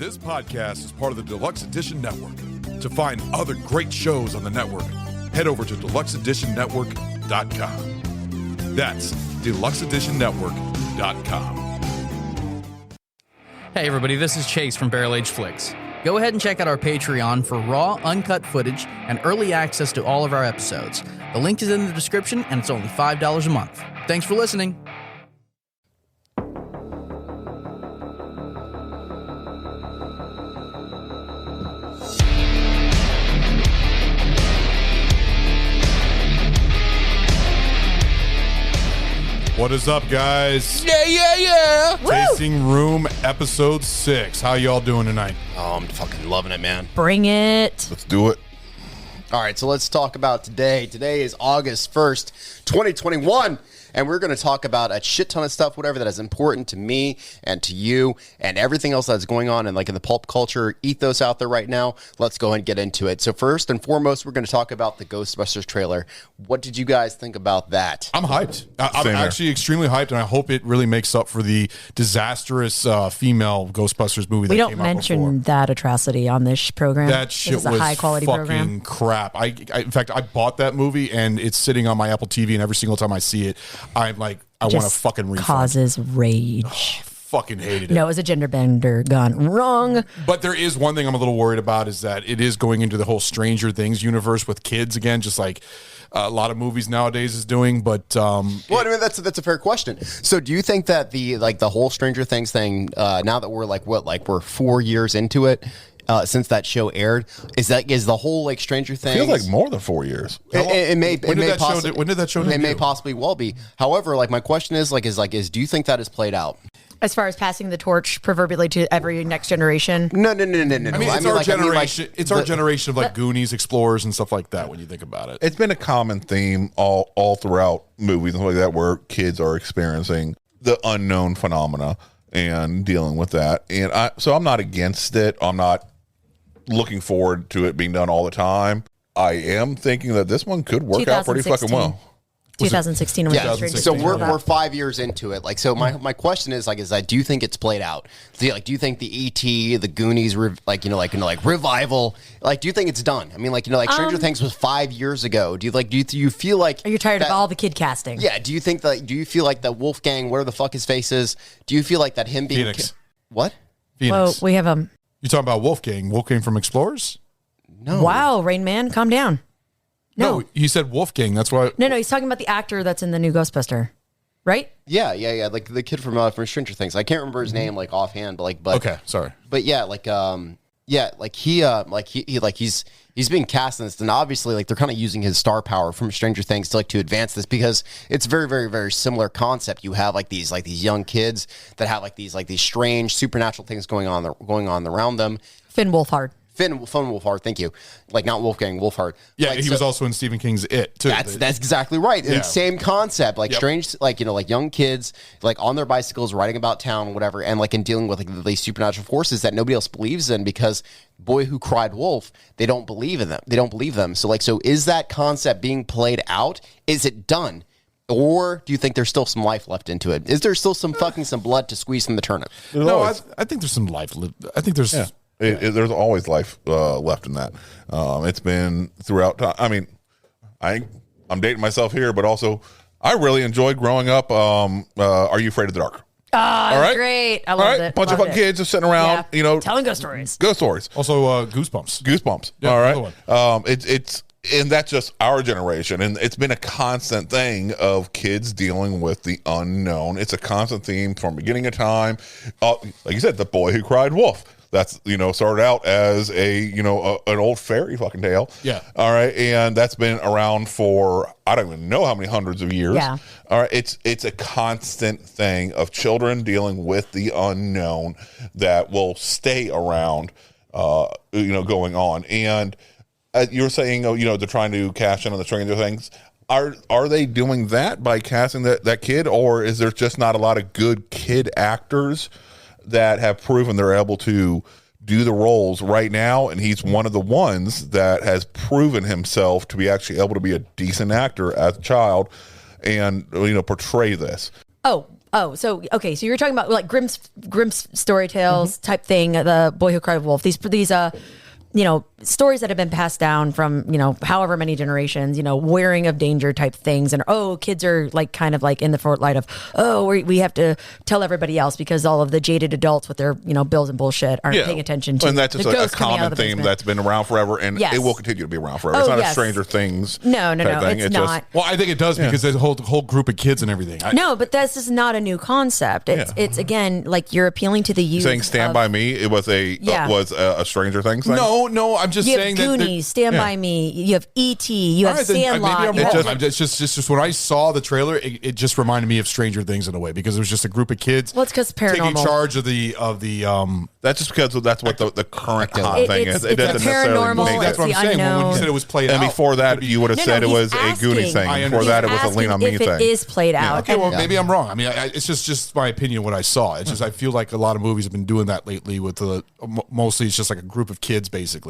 This podcast is part of the Deluxe Edition Network. To find other great shows on the network, head over to deluxeeditionnetwork.com. That's deluxeeditionnetwork.com. Hey everybody, this is Chase from Barrel Age Flicks. Go ahead and check out our Patreon for raw, uncut footage and early access to all of our episodes. The link is in the description, and it's only $5 a month. Thanks for listening. What is up, guys? Yeah. Tasting Room Episode 6. How y'all doing tonight? Oh, I'm fucking loving it, man. Bring it. Let's do it. All right, so let's talk about today. Today is August 1st, 2021, and we're going to talk about a shit ton of stuff, whatever that is important to me and to you and everything else that's going on in the pulp culture ethos out there right now. Let's go ahead and get into it. So first and foremost, we're going to talk about the Ghostbusters trailer. What did you guys think about that? I'm hyped. I'm actually extremely hyped, and I hope it really makes up for the disastrous female Ghostbusters movie that came out before. We don't mention that atrocity on this program. That shit was a high-quality fucking program. crap. In fact, I bought that movie, and it's sitting on my Apple TV, and every single time I see it, I'm like, I want to fucking refund. Causes rage. Fucking hated it. No, it was a gender bender gone wrong. But there is one thing I'm a little worried about, is that it is going into the whole Stranger Things universe with kids again, just like a lot of movies nowadays is doing. But well, I mean, that's a fair question. So, do you think that the whole Stranger Things thing, now that we're we're 4 years into it, since that show aired, is the whole Stranger Things? Feels like more than 4 years. when did that show? It may possibly well be. However, my question is do you think that is played out? As far as passing the torch, proverbially, to every next generation? No. I mean, it's our generation. It's our generation of Goonies, Explorers, and stuff like that. When you think about it, It's been a common theme all throughout movies and stuff like that, where kids are experiencing the unknown phenomena and dealing with that. And so I'm not against it. I'm not looking forward to it being done all the time. I am thinking that this one could work out pretty fucking well. 2016. Yeah, so we're 5 years into it. So my question is do you think it's played out? Do you think the E.T., the Goonies, revival, do you think it's done? I mean, Stranger Things was 5 years ago. Do you feel like? Are you tired of all the kid casting? Yeah. Do you you feel like that Wolfgang, whatever the fuck his face is? Do you feel like that him being Phoenix? What? Phoenix. Well, we have You talking about Wolfgang from Explorers? No. Wow, Rain Man, calm down. No, he said Wolfgang. That's why. No, he's talking about the actor that's in the new Ghostbuster, right? Yeah. The kid from Stranger Things. I can't remember his name offhand, but Okay, sorry. But yeah, he's being cast in this, and obviously they're kind of using his star power from Stranger Things to advance this, because it's very, very, very similar concept. You have these young kids that have these strange supernatural things going on around them. Finn Wolfhard. Finn Wolfhard, thank you. Not Wolfgang, Wolfhard. Yeah, he was also in Stephen King's It too. That's exactly right. Yeah. And same concept, strange, young kids, on their bicycles, riding about town, whatever, and in dealing with these supernatural forces that nobody else believes in, because Boy Who Cried Wolf, they don't believe in them. They don't believe them. So is that concept being played out? Is it done? Or do you think there's still some life left into it? Is there still some blood to squeeze from the turnip? No, I think there's some life. I think there's. Yeah. There's always life left in that. It's been throughout time. I mean, I'm dating myself here, but also I really enjoyed growing up. Are You Afraid of the Dark? Oh, all right. Great. I loved it. Bunch of fun kids just sitting around, telling ghost stories. Also, Goosebumps. Yeah, all right. It's and that's just our generation, and it's been a constant thing of kids dealing with the unknown. It's a constant theme from beginning of time. Like you said, The Boy Who Cried Wolf. That's, started out as an old fairy fucking tale. Yeah. All right. And that's been around for, I don't even know how many hundreds of years. Yeah. All right. It's a constant thing of children dealing with the unknown that will stay around, going on. And you're saying, they're trying to cash in on the Stranger Things. Are they doing that by casting that kid, or is there just not a lot of good kid actors that have proven they're able to do the roles right now? And he's one of the ones that has proven himself to be actually able to be a decent actor as a child and portray this. Oh, Oh, so okay, so you're talking about like Grimm's story tales type thing, the Boy Who Cried Wolf. These stories that have been passed down from, however many generations, wearing of danger type things. And, kids are like kind of like in the light of, we have to tell everybody else because all of the jaded adults with their, bills and bullshit aren't paying attention to. And that's just the a ghost coming out common of the theme basement. that's been around forever, and it will continue to be around forever. It's not a Stranger Things No, type thing. it's not. Well, I think it does because there's a whole group of kids and everything. No, but this is not a new concept. It's again, like you're appealing to the youth. Saying Stand By Me, it was a Stranger Things thing? No, I'm just you saying have that Goonies, Stand By Me, you have E.T., you have Sandlot. Maybe I'm wrong. It's just when I saw the trailer, it just reminded me of Stranger Things in a way because it was just a group of kids. Well, it's because paranormal. Taking charge of the That's just because that's what the current hot thing is. It it's doesn't necessarily paranormal, make that's it. what I'm saying. When you said it was played And out. before that, you would have said it he's was a Goonies asking. thing. Before that, it was a Lean On Me if thing. it is played out. Okay, well, maybe I'm wrong. I mean, it's just my opinion what I saw. It's just I feel like a lot of movies have been doing that lately with mostly it's just like a group of kids basically.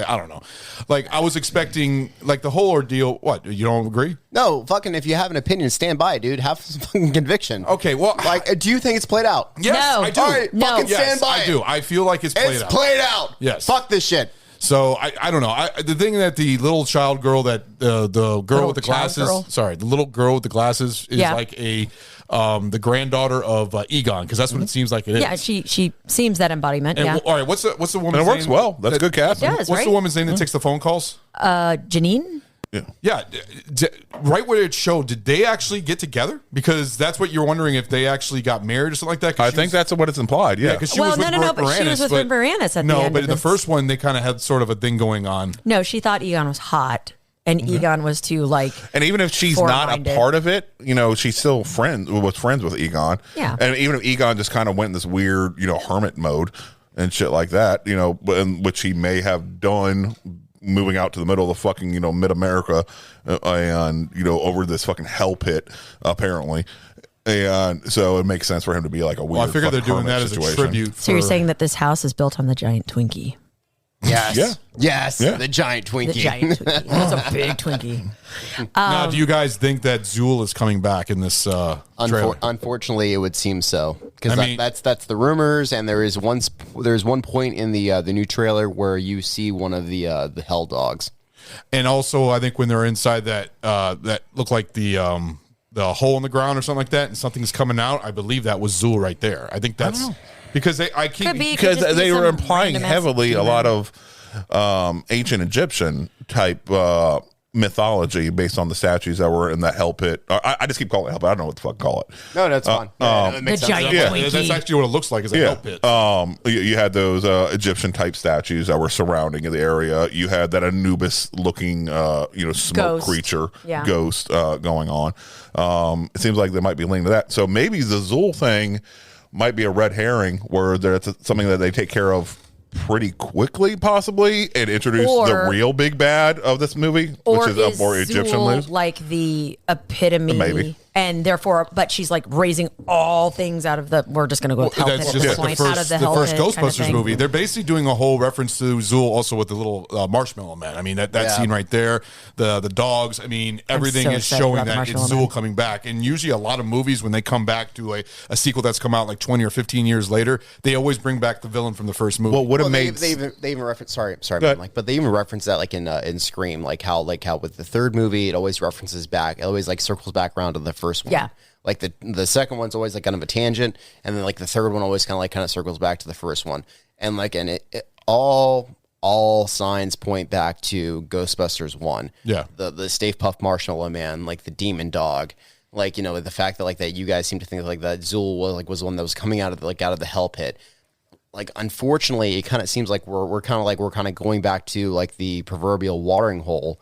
I don't know. Like I was expecting like the whole ordeal. What, you don't agree? No, fucking if you have an opinion, stand by it, dude. Have some fucking conviction. Okay, well, like, do you think it's played out? Yes, No. I do. All right, No. fucking stand Yes, by I it. do. I feel like it's played It's out. played out. Yes. Fuck this shit. So I don't know. The thing that the little child girl that the girl with the glasses, the little girl with the glasses is like the granddaughter of Egon because that's what it seems like it is. Yeah, she seems that embodiment. And, yeah. all right, what's the woman's name? And it works well. That's good casting. It does. What's right? the woman's name that takes the phone calls? Janine. Yeah, right where it showed, did they actually get together? Because that's what you're wondering if they actually got married or something like that. I think that's what it's implied. Yeah. because she Well, was with no, Rick but she was with Rick Moranis at the end but of in the this. first one, they kind of had sort of a thing going on. No, she thought Egon was hot, and Egon was too like. And even if she's not a Four-minded. part of it, she's still was friends with Egon. Yeah. And even if Egon just kind of went in this weird, hermit mode and shit like that, which he may have done moving out to the middle of the fucking, mid-America and, over this fucking hell pit, apparently. And so it makes sense for him to be like a weird Well, I figure they're doing that situation. as a tribute. So you're saying that this house is built on the giant Twinkie? Yes. Yeah. Yes. Yeah. The giant Twinkie. The giant Twinkie. That's a big Twinkie. Now, do you guys think that Zool is coming back in this trailer? Unfortunately, it would seem so because I mean- that's the rumors, and there's one point in the new trailer where you see one of the hell dogs. And also, I think when they're inside that looked like the hole in the ground or something like that, and something's coming out, I believe that was Zool right there. I think that's because I keep Could be. Because Could just be they were some implying random-ass heavily a demon. lot of ancient Egyptian type mythology based on the statues that were in the hell pit. I just keep calling it hell pit. I don't know what the fuck to call it. No, that's fine. It makes The sense. giant Yeah, Twinkie. that's actually what it looks like. Is a hell pit. You had those Egyptian type statues that were surrounding the area. You had that Anubis looking, smoke Ghost. creature, Yeah. ghost going on. It seems like they might be linked to that. So maybe the Zool thing might be a red herring where there's something that they take care of pretty quickly, possibly, and introduce the real big bad of this movie, Or which is a more Egyptian Zool news. like the epitome, Maybe. and therefore, but she's like raising all things out of the. We're just going to go with hell pit That's at just this the point, out of first, the hell first pit kind of Ghostbusters thing. movie. They're basically doing a whole reference to Zool also with the little marshmallow man. I mean, that scene right there, the dogs. I mean, everything so is excited showing about the that it's Marshmallow Zool Man. coming back. And usually a lot of movies, when they come back to a sequel that's come out like 20 or 15 years later, they always bring back the villain from the first movie. Well, would have Well, made they even reference. Sorry, ahead. man, but they even reference that like in Scream, like how with the third movie, it always references back. It always like circles back around to the first one. Yeah. Like the second one's always like kind of a tangent, and then like the third one always kind of circles back to the first one, and it all signs point back to Ghostbusters 1. Yeah. The Stay Puft Marshmallow Man, like the demon dog. Like, the fact that like that you guys seem to think like that Zool was the one that was coming out of the hell pit. Like, unfortunately, it kind of seems like we're kind of going back to like the proverbial watering hole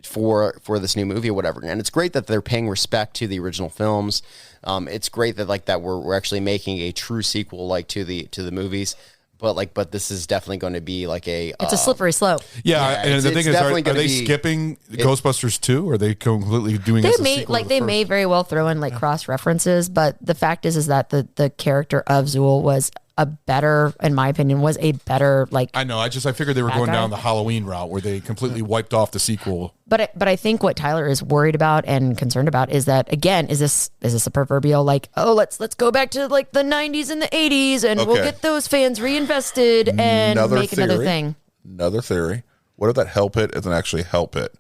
for this new movie or whatever. And it's great that they're paying respect to the original films. It's great that we're actually making a true sequel like to the movies. But this is definitely going to be like It's a slippery slope. yeah, and the it's thing is, definitely are gonna they be- skipping Ghostbusters 2? Or are they completely doing They this as a may sequel to the they first? may very well throw in like cross references, but the fact is that the character of Zool was a better, in my opinion, was a better like. I know. I figured they were Bad going guy? down the Halloween route where they completely wiped off the sequel. But I think what Tyler is worried about and concerned about is that, again, is this a proverbial like, oh, let's go back to like the 90s and the 80s and we'll get those fans reinvested and make another thing. Another theory. What if that hell pit isn't actually hell pit?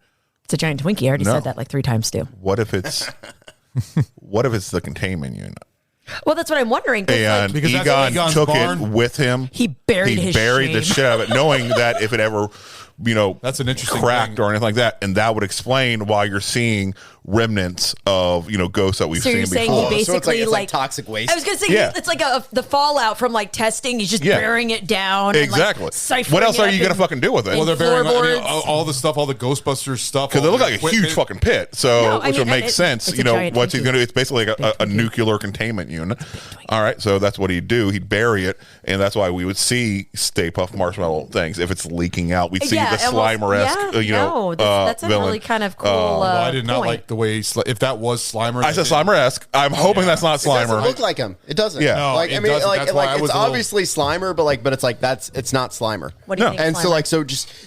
It's a giant Twinkie. I already said that like 3 times, Stu. What if it's the containment unit? Well, that's what I'm wondering. And Because that's Egon Egon's took barn. it with him. He buried his the shame. shit out of it, knowing that if it ever, That's an interesting cracked thing. or anything like that, and that would explain why you're seeing remnants of ghosts that we've So seen you're saying before. he basically it's like toxic waste. I was gonna say Yeah. it's like the fallout from like testing. He's just Yeah. burying it down. Exactly. And, like, What else ciphering are it you up gonna in- fucking do with it? in Well, they're burying floorboards. all the stuff, all the Ghostbusters stuff. Because it all looked the like a huge equipment. fucking pit, so No, I which would mean, make it's sense. a giant What's he Twinkie. gonna do? It's basically like a Twinkie. nuclear containment unit. All right, so that's what he'd do. He'd bury it, and that's why we would see Stay Puft Marshmallow things if it's leaking out. We'd see the almost- Slimer-esque, no, that's a villain. really kind of cool. Well, I did not point. like the way if that was Slimer. I said Slimer-esque. I'm hoping that's not It doesn't Slimer. look like him. It doesn't. Yeah. No, like it I mean, doesn't. like, That's why I like was it's a little- obviously Slimer, but it's like it's not Slimer. What do you No. think? And so Slimer? like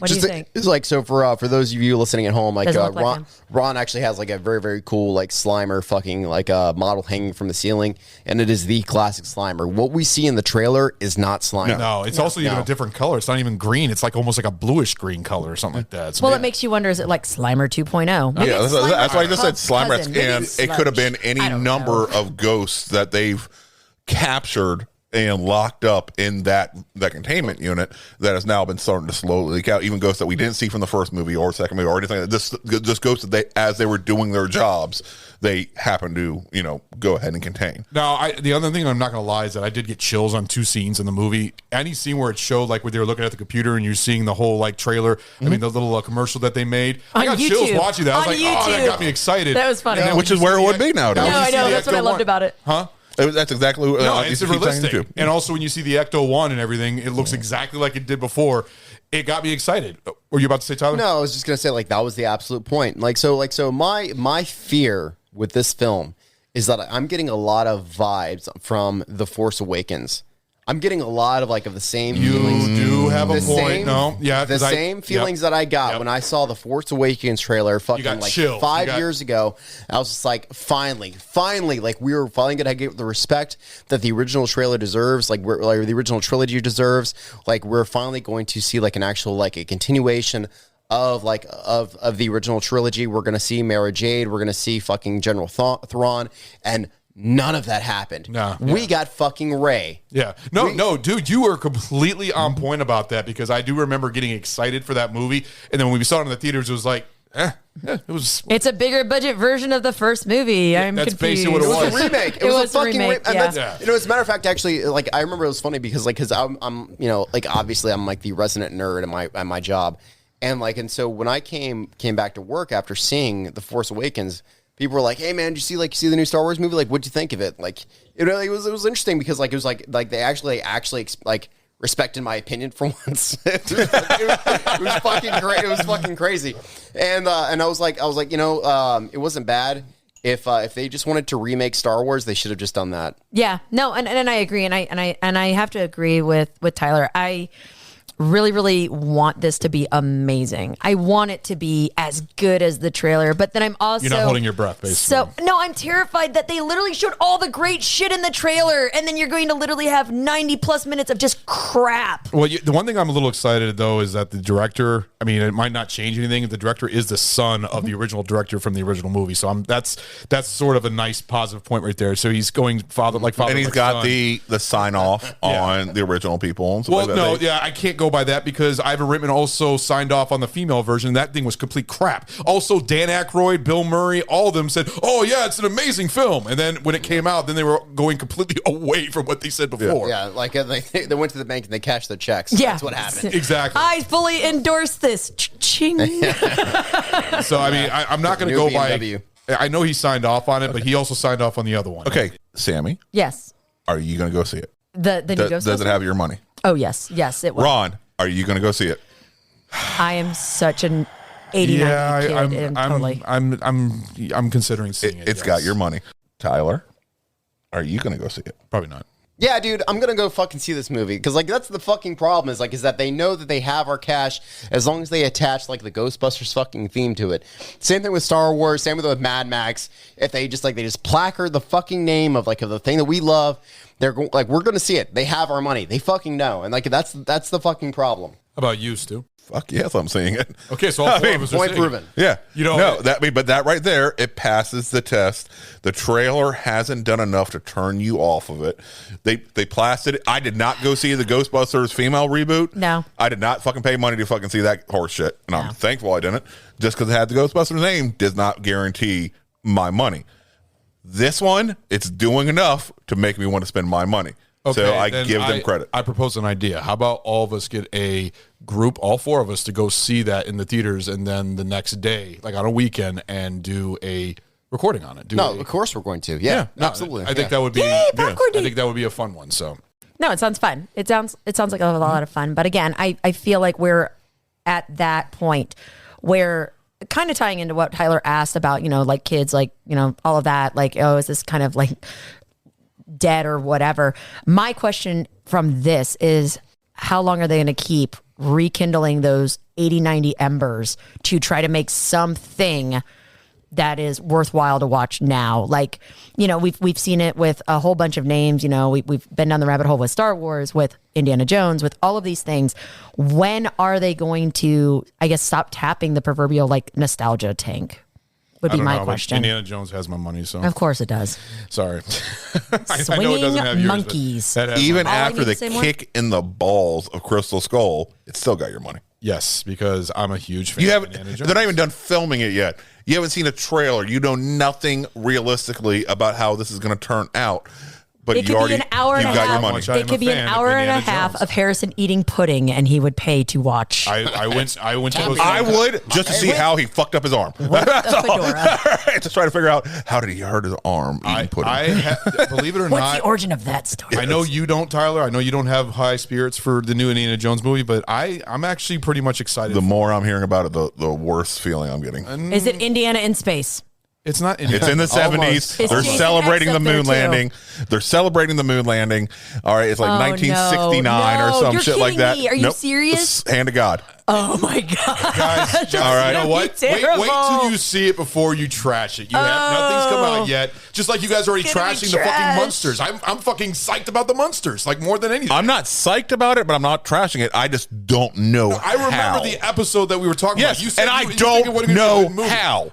What do you think? it's like so for those of you listening at home, like Doesn't look like Ron, him. Ron actually has like a very very cool like Slimer fucking like model hanging from the ceiling, and it is the classic Slimer. What we see in the trailer is not Slimer. No, it's also even No. a different color. It's not even green. It's like almost like a bluish green color or something like that. It's Well, it makes you wonder: is it like Slimer 2.0? Maybe Yeah, it's that's why I Slimer's just said Slimer-esque, cousin. Maybe and it's it could have been Sludge. any I don't number know. of ghosts that they've captured and locked up in that containment unit that has now been starting to slowly leak out. Even ghosts that we didn't see from the first movie or second movie or anything. Just ghosts that as they were doing their jobs, they happened to go ahead and contain. Now, the other thing I'm not going to lie is that I did get chills on 2 scenes in the movie. Any scene where it showed like where they were looking at the computer and you're seeing the whole like trailer. I mean, the little commercial that they made. I On got chills YouTube. watching that. I was On like, oh, that YouTube. got me excited. That was funny. And then Which when is you where see it the would be nowadays. when No, you I see know. the That's what I Ecto loved 1 about it. Huh? That's exactly what No, you it's keep saying realistic. too. And also when you see the Ecto 1 and everything, it looks exactly like it did before. It got me excited. Were you about to say, Tyler? No, I was just gonna say like that was the absolute point. So my fear with this film is that I'm getting a lot of vibes from The Force Awakens. I'm getting a lot of like of the same You feelings. do have a The point. same, No, yeah. the 'cause I- same feelings yep. that I got Yep. when I saw the Force Awakens trailer fucking got like chills. 5 You got- years ago. I was just like, finally, like we were finally gonna get the respect that the original trailer deserves, like the original trilogy deserves. Like we're finally going to see like an actual like a continuation of the original trilogy. We're gonna see Mara Jade. We're gonna see fucking General Thrawn, and none of that happened. No. We got fucking Rey. Yeah. No, dude, you were completely on point about that because I do remember getting excited for that movie. And then when we saw it in the theaters, it was like, it was. It's a bigger budget version of the first movie. I'm that's confused. basically what it It was was. a remake. It, It was, was a a fucking remake, remake. yeah. Yeah. As a matter of fact, actually, like I remember it was funny because I'm like obviously I'm like the resident nerd at my job, and so when I came back to work after seeing The Force Awakens, people were like, "Hey man, did you see the new Star Wars movie? Like, what'd you think of it?" Like, it was interesting because like it was like they actually like respected my opinion for once. it was fucking great. It was fucking crazy, and I was like, it wasn't bad. If they just wanted to remake Star Wars, they should have just done that. Yeah, no, and I agree, and I have to agree with Tyler. I really, really want this to be amazing. I want it to be as good as the trailer, but then I'm also You're not holding your breath, basically. So no, I'm terrified that they literally showed all the great shit in the trailer, and then you're going to literally have 90+ minutes of just crap. Well, the one thing I'm a little excited though is that the director. I mean, it might not change anything. The director is the son of the original director from the original movie, so that's sort of a nice positive point right there. So he's going father, And he's like got son. the sign off on the original people. And stuff Well, like that. no, yeah, I can't go by that because Ivan Reitman also signed off on the female version. That thing was complete crap. Also, Dan Aykroyd, Bill Murray, all of them said, "Oh yeah, it's an amazing film." And then when it came out, then they were going completely away from what they said before. Yeah, like they went to the bank and they cashed their checks. Yeah. That's what happened. Exactly. I fully endorse this. Ching. So I mean, I'm not going to New go by. BMW. I know he signed off on it, but he also signed off on the other one. Okay, Sammy, Yes, are you going to go see it? the new Does it Ghostbusters? have your money? Oh yes, it was. Ron, are you going to go see it? I am such an 89 Yeah, kid. and I'm, totally. I'm considering seeing it. It's got your money. Tyler, are you going to go see it? Probably not. Yeah, dude, I'm gonna go fucking see this movie because, like, that's the fucking problem is that they know that they have our cash as long as they attach like the Ghostbusters fucking theme to it. Same thing with Star Wars. Same with Mad Max. If they just placard the fucking name of the thing that we love, they're we're gonna see it. They have our money. They fucking know, and that's the fucking problem. How about you, Stu? Fuck yes, I'm seeing it. Okay, so all four of us are Point seeing it. proven. Yeah, No, but that right there, it passes the test. The trailer hasn't done enough to turn you off of it. They plastered it. I did not go see the Ghostbusters female reboot. No. I did not fucking pay money to fucking see that horse shit, and I'm thankful I didn't. Just because it had the Ghostbusters name does not guarantee my money. This one, it's doing enough to make me want to spend my money. Okay, so I give them credit. I propose an idea. How about all of us get a group, all four of us, to go see that in the theaters, and then the next day, like on a weekend, and do a recording on it. Of course we're going to. Yeah, absolutely. I think that would be. Yay, I popcorn think that would be a fun one. So No, it sounds fun. It sounds like a lot of fun. But again, I feel like we're at that point where, kind of tying into what Tyler asked about, like kids, like, all of that, like, oh, is this kind of like dead or whatever? My question from this is, how long are they going to keep rekindling those 80, 90 embers to try to make something that is worthwhile to watch now? Like, we've seen it with a whole bunch of names. We've been down the rabbit hole with Star Wars, with Indiana Jones, with all of these things. When are they going to, I guess, stop tapping the proverbial like nostalgia tank? Would be my question. Indiana Jones has my money, so Of course it does. sorry. I Swinging know it doesn't have yours, but monkeys. that has Even mine. All I after need the to say more? kick in the balls of Crystal Skull, it's still got your money. Yes, because I'm a huge fan. You of haven't. Indiana They're Jones. not even done filming it yet. You haven't seen a trailer. You know nothing realistically about how this is going to turn out. But It you could already, be an hour and you've a got half. your money. Much I It am could a be an fan of hour and a Indiana half Jones. of Harrison eating pudding, and he would pay to watch. I went to go see I it. would just to see how he fucked up his arm. That's all. fedora. Just try to figure out how did he hurt his arm eating pudding. Believe it or What's not, the origin of that story? I know you don't, Tyler. I know you don't have high spirits for the new Indiana Jones movie, but I'm actually pretty much excited. The more I'm hearing about it, the worse feeling I'm getting. Is it Indiana in space? It's not. It's in the 70s. Almost. They're It's Jason celebrating X the up there, moon too. landing. They're celebrating the moon landing. All right, it's like Oh, 1969 or no. some You're shit like kidding that. me. Are you Nope. serious? It's hand to God. Oh my god! Guys, All right. you know what? It's gonna be Wait till terrible. you see it before you trash it. You have nothing's come out yet. Just like you guys are already It's gonna be trashing the fucking trash. monsters. I'm fucking psyched about the monsters, like more than anything. I'm not psyched about it, but I'm not trashing it. I just don't know I remember how. the episode that we were talking Yes, about. You said and I you think don't it would've been a know good movie. how.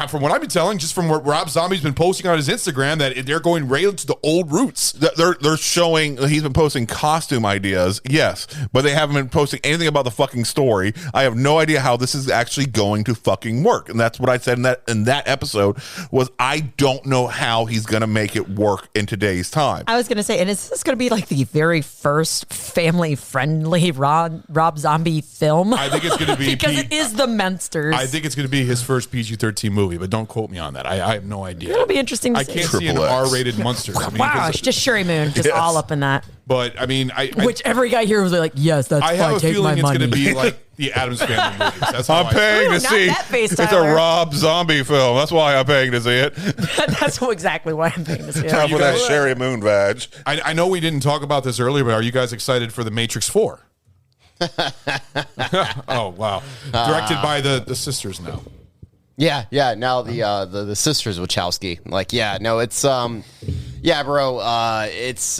From what I've been telling, just from what Rob Zombie's been posting on his Instagram, that they're going right to the old roots. They're showing, he's been posting costume ideas, yes, but they haven't been posting anything about the fucking story. I have no idea how this is actually going to fucking work, and that's what I said in that episode. Was I don't know how he's going to make it work in today's time. I was gonna say, and is this gonna be like the very first family-friendly Rob Zombie film? I think it's going to be because it is the Monsters. I think it's going to be his first PG-13 movie, but don't quote me on that. I have no idea. It'll be interesting to I see. can't see an Triple X. R-rated monster. I mean, Wow, 'cause- it's just Sherry Moon, just Yes. all up in that. but I mean, Which every guy here was like, yes, that's I fine. have a Take my feeling it's money. going to be like the Addams Family movies. That's how I'm paying Ooh, to not see. that face, It's a Tyler. Rob Zombie film. That's why I'm paying to see it. That's exactly why I'm paying this. Time for that guys- Sherry Moon badge. I know we didn't talk about this earlier, but are you guys excited for The Matrix 4? Oh, wow. Directed by the sisters now. Yeah. Now the sisters Wachowski. Like, yeah, no, it's yeah, bro. It's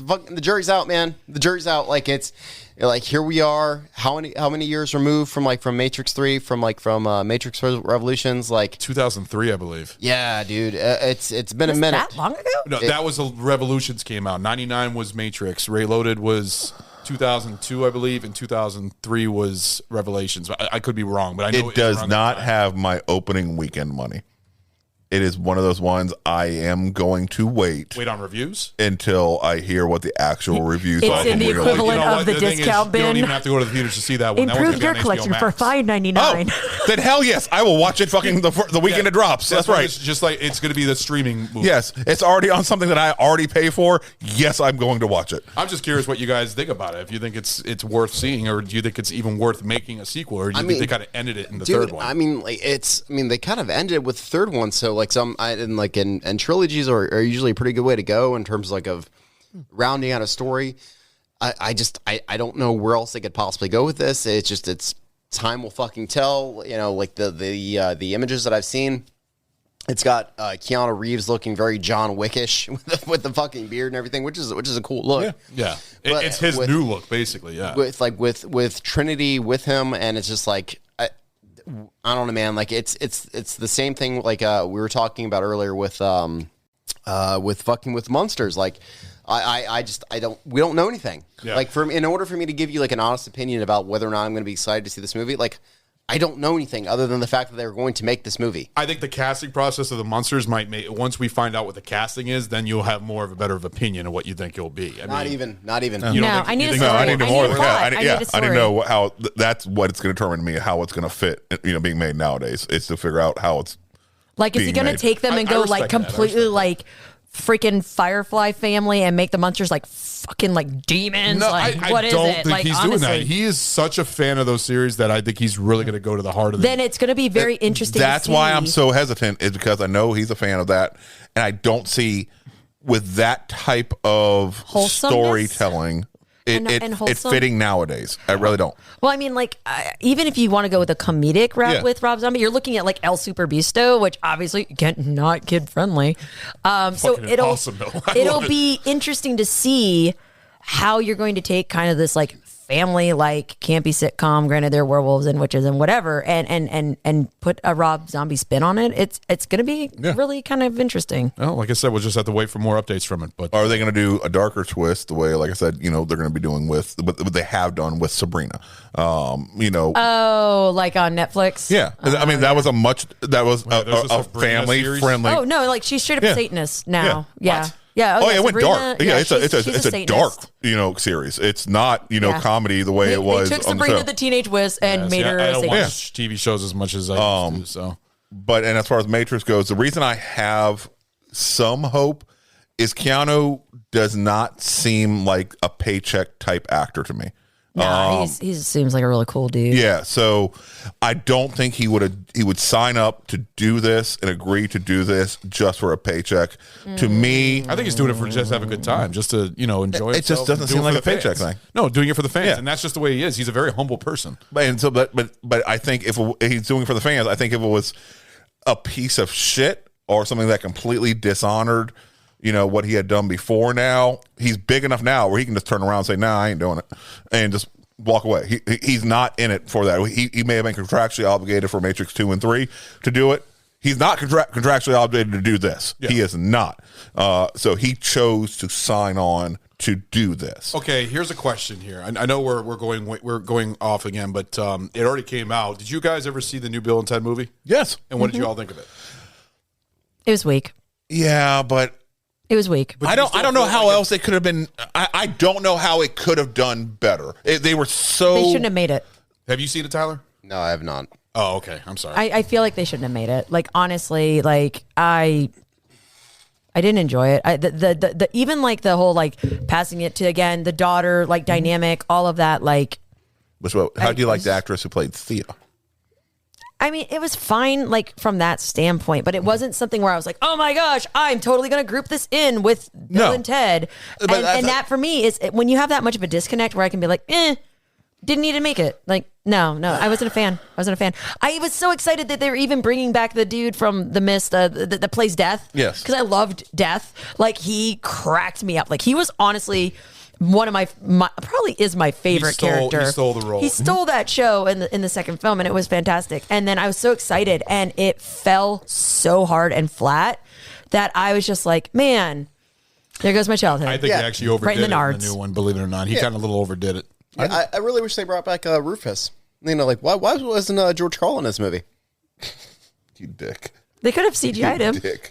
fucking, the jury's out, man. The jury's out. Like, it's like, here we are. How many years removed from Matrix 3, from Matrix Revolutions? Like 2003, I believe. yeah, dude. It's been a Was minute. that long ago? No, that was Revolutions came out. 99 was Matrix. Reloaded was 2002, I believe, and 2003 was Revelations. I could be wrong, but I know It does around that not time. have my opening weekend money. It is one of those ones I am going to wait Wait on reviews. until I hear what the actual reviews It's are. in the from real equivalent people. of the thing is, discount You don't bin. even have to go to the theaters to see that one. That one's Improve gonna your be on collection HBO for Max. $5.99. Oh, then hell yes, I will watch it fucking the weekend it drops. That's what right. It's just like it's going to be the streaming movie. Yes, it's already on something that I already pay for. Yes, I'm going to watch it. I'm just curious what you guys think about it. If you think it's worth seeing, or do you think it's even worth making a sequel, or do you think they kind of ended it in the Dude, third one? I mean, they kind of ended with the third one. So like in trilogies are usually a pretty good way to go in terms like of rounding out a story. I don't know where else they could possibly go with this. It's time will fucking tell. You know, like the images that I've seen. It's got Keanu Reeves looking very John Wickish with the fucking beard and everything, which is a cool look. Yeah. But It's his new look, basically. Yeah. With Trinity with him, and it's just like I don't know, man. Like it's the same thing like we were talking about earlier with Monsters. Like we don't know anything. Yeah. Like in order for me to give you like an honest opinion about whether or not I'm going to be excited to see this movie, like. I don't know anything other than the fact that they're going to make this movie. I think the casting process of the Monsters might make once we find out what the casting is, then you'll have more of a better opinion of what you think it'll be. Not even. You don't think- I need you a think- story. No, I need more. a plot. I need a I need story. to know how. That's what it's going to determine to me how it's going to fit. Being made nowadays, it's to figure out how it's. Like, is he being going to made. take them and I go respect like that. I completely respect like freaking Firefly family and make the monsters like fucking like demons? No, like, I what is don't it? think Like, he's honestly, doing that. He is such a fan of those series that I think he's really going to go to the heart of it. then it's going to be very interesting. That's to why see. I'm so hesitant. Is because I know he's a fan of that, and I don't see with that type of Wholesomeness? storytelling. And It's wholesome? fitting nowadays. I really don't. Well, I mean, like, even if you want to go with a comedic route Yeah. with Rob Zombie, you're looking at like El Super Bisto, which obviously again not kid friendly. So Fucking awesome, though. I it'll love it. be interesting to see how you're going to take kind of this like family like campy sitcom. Granted, they're werewolves and witches and whatever, and put a Rob Zombie spin on it. It's going to be really kind of interesting. Well, like I said, we'll just have to wait for more updates from it. But Are they going to do a darker twist the way, like I said, they're going to be doing with what they have done with Sabrina? Oh, like on Netflix. Yeah, I mean that was a there's a a Sabrina family series? friendly. Oh no, like she's straight up Yeah. a Satanist now. Yeah. Yeah. Yeah. Oh yeah, it went Sabrina- dark. Yeah, it's she's a Satanist. dark series. It's not Yeah. comedy the way it was They took on the Sabrina show. the Teenage Witch and made her I a don't Satanist. watch TV shows as much as I used to. So But and as far as Matrix goes, the reason I have some hope is Keanu does not seem like a paycheck type actor to me. Nah, he seems like a really cool dude. Yeah, so I don't think he would sign up to do this and agree to do this just for a paycheck. To me, I think he's doing it for just have a good time, just to enjoy. It just himself doesn't and do seem it like for a the paycheck fans. thing. No, doing it for the fans, Yeah. and that's just the way he is. He's a very humble person. and so but I think if he's doing it for the fans, I think if it was a piece of shit or something that completely dishonored what he had done before, now he's big enough now where he can just turn around and say, nah, I ain't doing it, and just walk away. He's not in it for that. He may have been contractually obligated for Matrix 2 and 3 to do it. He's not contractually obligated to do this. Yeah. He is not. So he chose to sign on to do this. Okay, here's a question here. I know we're going off again, but it already came out. Did you guys ever see the new Bill and Ted movie? Yes. And what did you all think of it? It was weak. Yeah, but It was weak. I don't know how else it could have been. I don't know how it could have done better. They were so. They shouldn't have made it. Have you seen it, Tyler? No, I have not. Oh, okay. I'm sorry. I feel like they shouldn't have made it. Like honestly, like I didn't enjoy it. The even like the whole like passing it to again the daughter like dynamic, all of that like. How do you like the actress who played Thea? I mean, it was fine, like from that standpoint, but it wasn't something where I was like, "Oh my gosh, I'm totally going to group this in with Bill No. and Ted." And that for me is when you have that much of a disconnect, where I can be like, didn't need to make it." Like, no, I wasn't a fan. I was so excited that they were even bringing back the dude from The Mist that plays Death. Yes. because I loved Death. Like, he cracked me up. Like, he was honestly one of my probably is my favorite character. He stole the role. He stole that show in the second film, and it was fantastic. And then I was so excited, and it fell so hard and flat that I was just like, man, there goes my childhood. I think Yeah. they actually overdid Right in the it in nards. the new one, believe it or not. He kind of a little overdid it. I really wish they brought back Rufus. Like why wasn't George Carl in this movie? You dick. They could have CGI'd him. Dick.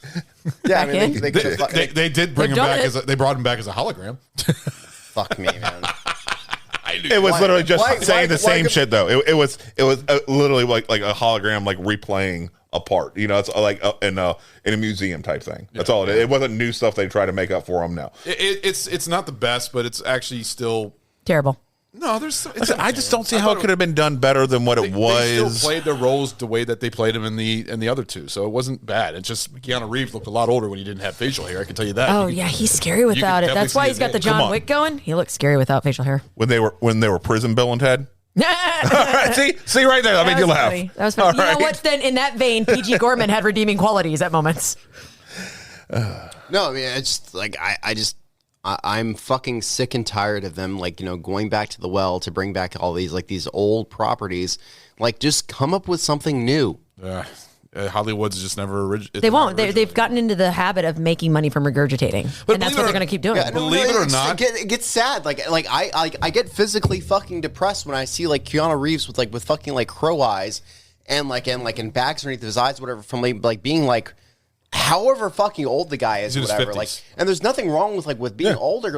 Yeah, I mean in. they could have They did bring They've him done back it. they brought him back as a hologram. fuck me, man. It was literally just why- saying the why same could- shit though. It was literally like a hologram like replaying a part. It's like in a museum type thing. That's all it is. It wasn't new stuff they tried to make up for him now. It's not the best, but it's actually still Terrible. No, there's. I just don't see how it could have been done better than what it was. They still played their roles the way that they played them in the other two, so it wasn't bad. It's just Keanu Reeves looked a lot older when he didn't have facial hair. I can tell you that. Oh yeah, he's scary without it. That's why he's got the John Wick going. He looks scary without facial hair. When they were prison Bill and Ted. All right, see right there. That made you laugh. Funny. That was funny. You know what? Then in that vein, PG Gorman had redeeming qualities at moments. No, I mean it's like I'm fucking sick and tired of them, like, going back to the well to bring back all these old properties. Like, just come up with something new. Hollywood's just never original. They won't. They've gotten into the habit of making money from regurgitating, and that's what they're going to keep doing. Believe it or not, it gets sad. Like I get physically fucking depressed when I see like Keanu Reeves with fucking like crow eyes and bags underneath his eyes, whatever, from like being like. However fucking old the guy is, whatever, 50s. like, and there's nothing wrong with being older,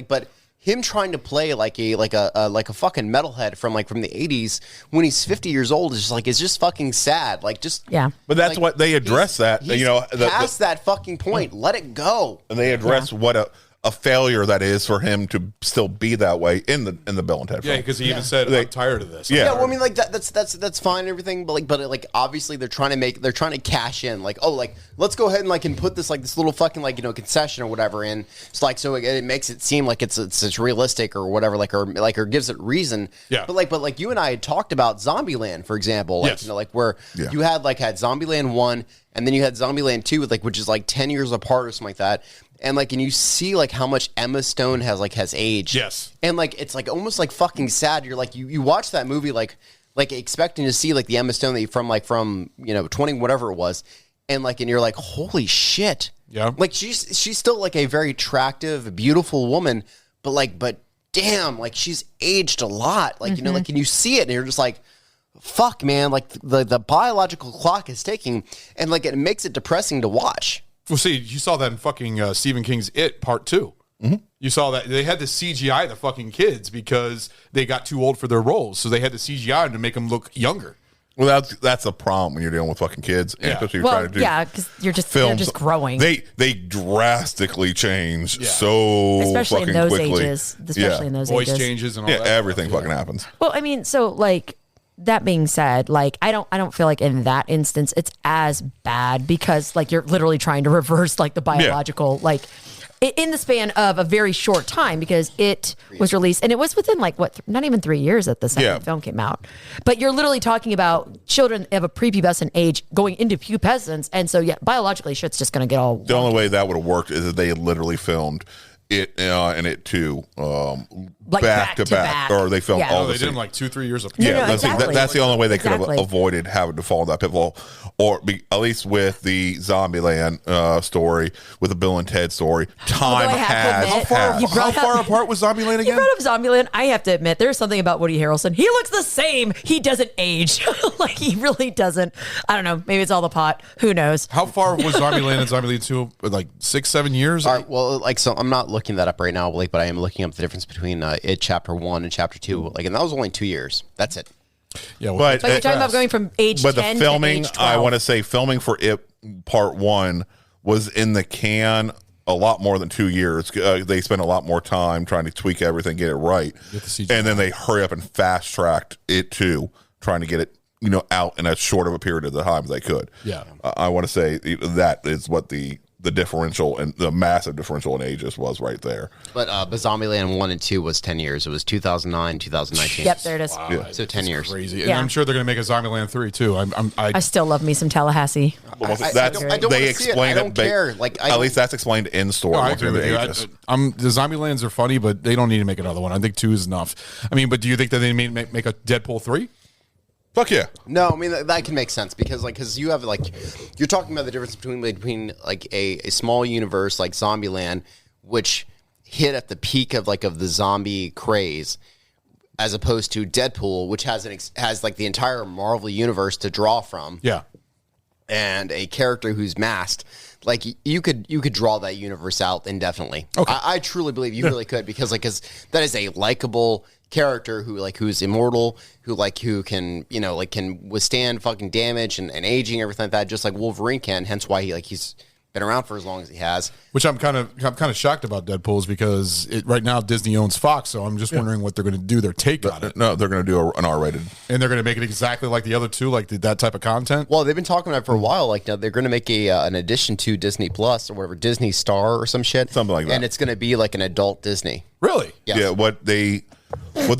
but him trying to play like a fucking metalhead from the 80s when he's 50 years old is just fucking sad. Like, just yeah. But that's what they address that, he's past that fucking point. Let it go. And they address what a failure that is for him to still be that way in the Bill and Ted film. Yeah, because he even said, "I'm tired of this." Yeah, well, I mean, like that's fine and everything, but obviously they're trying to cash in. Like, oh, like let's go ahead and put this this little fucking concession or whatever in. It's so it makes it seem like it's realistic or whatever, or gives it reason. Yeah. But you and I had talked about Zombieland, for example. Yes. Where you had Zombieland 1 and then you had Zombieland 2 which is 10 years apart or something like that. And and you see how much Emma Stone has aged. Yes. And it's almost fucking sad. You're you watch that movie expecting to see the Emma Stone that you from 20 whatever it was, and and you're holy shit. Yeah. She's still a very attractive, beautiful woman, but damn, she's aged a lot. And you see it and you're just fuck, man, the biological clock is ticking, and it makes it depressing to watch. Well, see, you saw that in fucking Stephen King's It Part 2. Mm-hmm. You saw that they had to CGI the fucking kids because they got too old for their roles, so they had to CGI them to make them look younger. Well, that's a problem when you're dealing with fucking kids. Yeah. Especially trying to do because they're just growing. They drastically change so especially fucking in those quickly. ages. Especially in those Voice ages. changes and all Yeah, that. everything fucking happens. Well, I mean, so that being said, I don't feel like in that instance it's as bad because you're literally trying to reverse the biological in the span of a very short time, because it was released and it was within not even 3 years that the second film came out. But you're literally talking about children of a prepubescent age going into pubescence, and so biologically shit's just going to get all. The only way that would have worked is if they had literally filmed it and it too back to back, or they filmed all they the did them scenes. 2-3 years apart. Yeah, No, exactly. that's the only way they could have Exactly. avoided having to fall in that pitfall, or at least with the Zombieland story, with the Bill and Ted story. Time I have to has admit, passed. How far apart was Zombieland You again? brought up Zombieland. I have to admit, there's something about Woody Harrelson. He looks the same. He doesn't age. He really doesn't. I don't know. Maybe it's all the pot. Who knows? How far was Zombieland and Zombieland 2? 6-7 years? All right, well, so I'm not looking that up right now, but I am looking up the difference between It Chapter 1 and Chapter 2. And that was only 2 years. That's it. Yeah, well, But So you're talking about going from age 10 but the filming, to age 12. I want to say, filming for It Part 1 was in the can a lot more than 2 years. They spent a lot more time trying to tweak everything, get it right, Get the CGI. and then they hurry up and fast tracked it too, trying to get it out in as short of a period of time as they could. Yeah. I want to say that is what the differential and the massive differential in ages was right there. But Zombieland 1 and 2 was 10 years. It was 2009, 2019. Yep, there it is. Wow, So 10 years. Crazy. And Yeah. I'm sure they're going to make a Zombieland 3 too. I still love me some Tallahassee. I don't wanna they see it. explain I don't care. At least that's explained in story. No, I looking agree at with the you. ages. The Zombielands are funny, but they don't need to make another one. I think 2 is enough. I mean, but do you think that they may make a Deadpool 3? Fuck yeah. No, I mean that can make sense because you have you're talking about the difference between a small universe like Zombieland, which hit at the peak of the zombie craze, as opposed to Deadpool, which has the entire Marvel universe to draw from. Yeah. And a character who's masked. You could draw that universe out indefinitely. Okay. I truly believe you really could because that is a likable character who's immortal, who can can withstand fucking damage and aging, everything like that, just like Wolverine can. Hence why he's been around for as long as he has. Which I'm kind of shocked about Deadpool's because right now Disney owns Fox, so I'm just wondering what they're going to do, their take on it. No, they're going to do an R-rated. And they're going to make it exactly like the other two, like that type of content? Well, they've been talking about it for a while. Like, they're going to make an addition to Disney Plus or whatever, Disney Star or some shit. Something like that. And it's going to be like an adult Disney. Really? Yes. Yeah, what they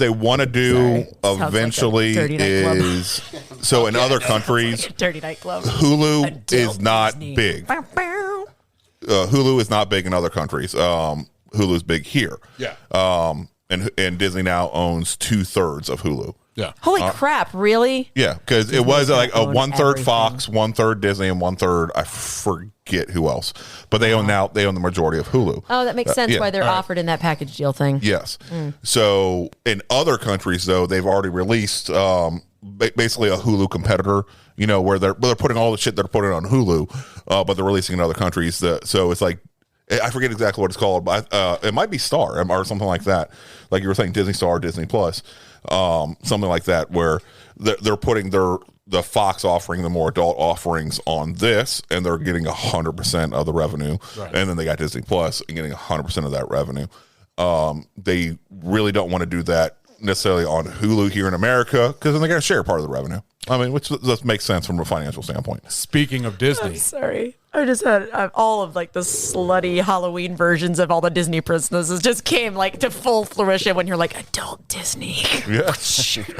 want to do Sounds like a eventually dirty nightclub. is so in other countries, Dirty nightclub. Hulu Adult is not Disney. big. Bow, bow. Hulu is not big in other countries. Hulu's big here. Yeah. And Disney now owns 2/3 of Hulu. Yeah. Holy crap! Really? Yeah, because it was like a own 1/3 everything. Fox, 1/3 Disney, and 1/3 I forget who else, but they own the majority of Hulu. Oh, that makes sense. yeah. Why they're offered in that package deal thing. Yes. So in other countries, though, they've already released basically a Hulu competitor. You know, where they're putting all the shit they're putting on Hulu, but they're releasing in other countries. So it's like, I forget exactly what it's called, but it might be Star or something like that. Like you were saying, Disney Star, Disney Plus, something like that, where they're putting the Fox offering, the more adult offerings on this, and they're getting 100% of the revenue. Right. And then they got Disney Plus and getting 100% of that revenue. They really don't want to do that necessarily on Hulu here in America because then they're going to share part of the revenue. I mean, which just makes sense from a financial standpoint. Speaking of Disney, Sorry. I just had all of like the slutty Halloween versions of all the Disney princesses just came like to full fruition when you're like adult Disney. Yeah. speaking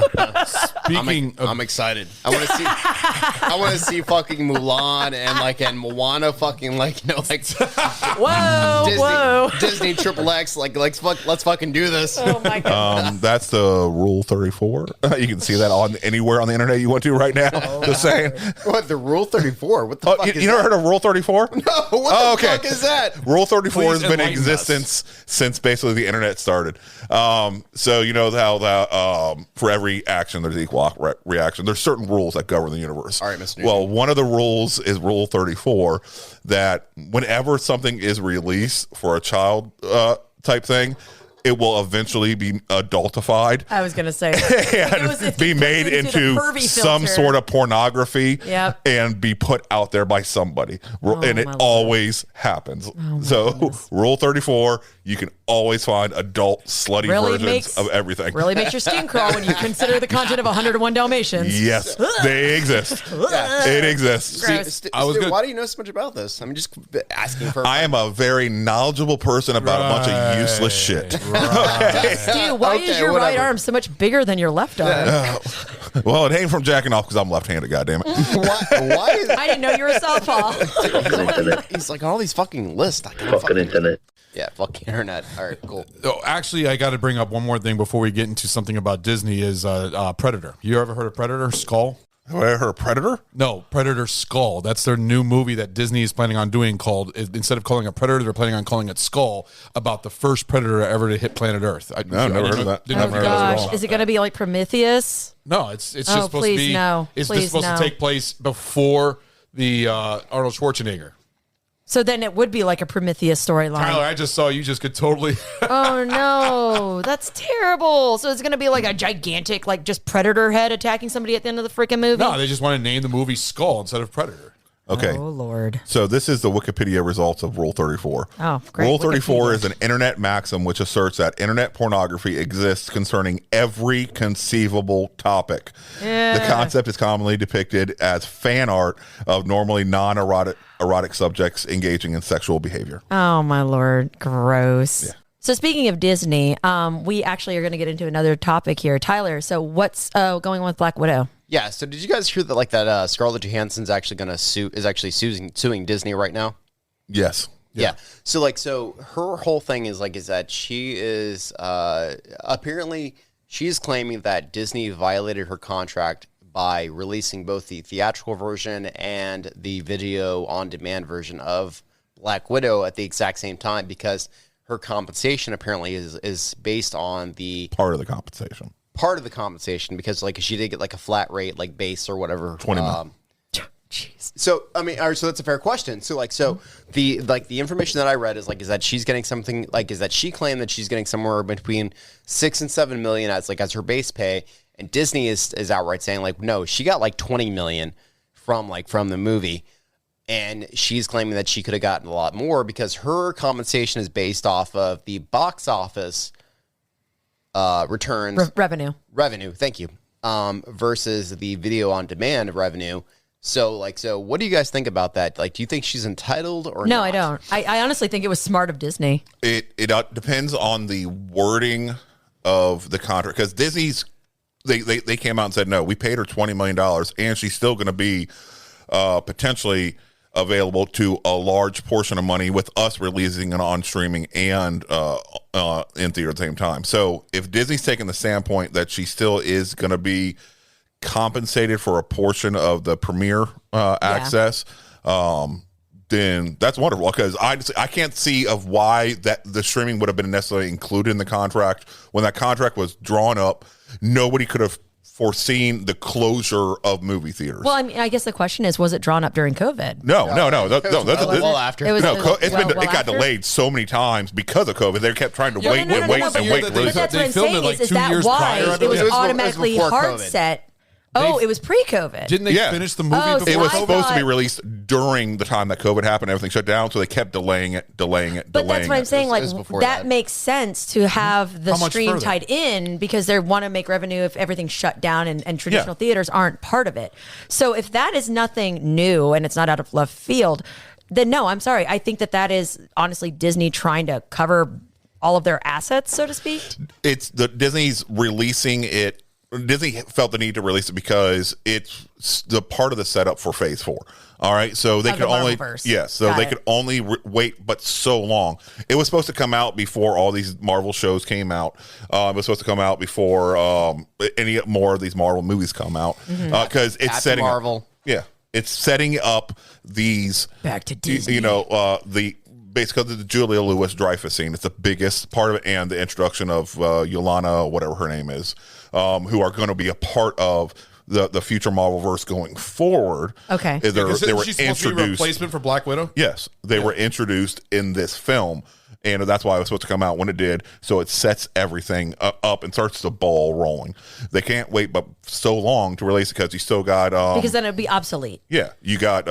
of I'm excited. I want to see. I want to see fucking Mulan and Moana fucking like Whoa, Disney, whoa. Disney Triple X let's fucking do this. Oh my god. That's the Rule 34. You can see that on anywhere on the internet you want to right now. Just saying. What, the Rule 34? What the fuck is You never that? heard of Rule 34? No, what the fuck is that? Rule 34 Please has been in enlighten existence since basically the internet started. So you know how that for every action there's equal reaction. There's certain rules that govern the universe. All right, Mr. Well, one of the rules is Rule 34 that whenever something is released for a child type thing, it will eventually be adultified. I was gonna say And be made into some sort of pornography. Yep. And be put out there by somebody. And it my Lord. always happens. So Rule 34, you can always find adult slutty versions of everything. Really makes your skin crawl when you consider the content of 101 Dalmatians. Yes, they exist. It exists. Gross. Why do you know so much about this? I'm just asking for. I am a very knowledgeable person about a bunch of useless shit. Stu, why is Okay, your right whatever. arm so much bigger than your left arm? Well, it ain't from jacking off because I'm left-handed, goddammit. Why is I didn't know you were a southpaw. he's like all these fucking lists? I gotta Fucking fucking internet. yeah, fucking internet. All right, cool. Oh, actually, I got to bring up one more thing before we get into something about Disney is Predator. You ever heard of Predator? Skull? Have I heard of Predator? No, Predator Skull. That's their new movie that Disney is planning on doing called, instead of calling it Predator, they're planning on calling it Skull, about the first predator ever to hit planet Earth. I've never heard of that. Didn't Oh know if you guys gosh, know is it going to be like Prometheus? No, it's just Oh, supposed to please, be. no. It's Please, just supposed no. to take place before the Arnold Schwarzenegger. So then it would be like a Prometheus storyline. Tyler, I just saw you just could totally. Oh no, that's terrible. So it's going to be like a gigantic, like just predator head attacking somebody at the end of the freaking movie. No, they just want to name the movie Skull instead of Predator. Okay. Oh Lord. So this is the Wikipedia results of Rule 34. Oh, great. Rule 34 Wikipedia. is an internet maxim which asserts that internet pornography exists concerning every conceivable topic. The concept is commonly depicted as fan art of normally non-erotic subjects engaging in sexual behavior. Oh my Lord, gross. So speaking of Disney, we actually are going to get into another topic here, Tyler. So what's going on with Black Widow? Yeah. So did you guys hear that Scarlett Johansson's actually going to suing Disney right now? Yes. Yeah. So her whole thing is that she is apparently she's claiming that Disney violated her contract by releasing both the theatrical version and the video on demand version of Black Widow at the exact same time because her compensation apparently is based on the Part of the compensation. because she did get like a flat rate like base or whatever. 20 million. Jeez. So I mean, all right, so that's a fair question. So the information that I read is that she's getting something is that she claimed that she's getting somewhere between 6 and 7 million as her base pay, and Disney is outright saying no, she got 20 million from the movie. And she's claiming that she could have gotten a lot more because her compensation is based off of the box office returns. Revenue. Revenue, thank you. Versus the video on demand revenue. So what do you guys think about that? Like, do you think she's entitled or No, not? I don't. I honestly think it was smart of Disney. It depends on the wording of the contract, because Disney's they came out and said, no, we paid her $20 million and she's still going to be potentially available to a large portion of money with us releasing it on streaming and in theater at the same time. So if Disney's taking the standpoint that she still is going to be compensated for a portion of the premiere access, then that's wonderful, because I can't see of why that the streaming would have been necessarily included in the contract. When that contract was drawn up, nobody could have foreseen the closure of movie theaters. Well, I mean, I guess the question is, was it drawn up during COVID? No. That's well after. It was- no, well it got after? delayed so many times because of COVID. They kept trying to wait No, and wait but and wait. to they- release But that's it. what I'm filmed saying it like is 2 that years why prior, I it think. was It was automatically before hard COVID. set? Oh, it was pre-COVID. Didn't they Yeah. finish the movie Oh, before It was I supposed to be thought- released during the time that COVID happened. Everything shut down, so they kept delaying it. But that's what I'm it. saying. Like was before that that. makes sense to have the How much stream further? tied in because they want to make revenue if everything's shut down and traditional theaters aren't part of it. So if that is nothing new and it's not out of left field, then no, I'm sorry. I think that is honestly Disney trying to cover all of their assets, so to speak. It's the Disney's releasing it. Disney felt the need to release it because it's the part of the setup for Phase 4. All right, so they Of could the only Marvelverse. so Got they it. could only wait, but so long. It was supposed to come out before all these Marvel shows came out. It was supposed to come out before any more of these Marvel movies come out because it's Captain setting Marvel. Up, it's setting up these Back to Disney. You know, basically the Julia Louis-Dreyfus scene. It's the biggest part of it, and the introduction of Yolanda, whatever her name is, who are going to be a part of the future Marvelverse going forward. Okay. They were She's supposed to be a introduced. replacement for Black Widow? Yes, they were introduced in this film, and that's why it was supposed to come out when it did. So it sets everything up and starts the ball rolling. They can't wait but so long to release it because you still got Because then it'd be obsolete. yeah, you got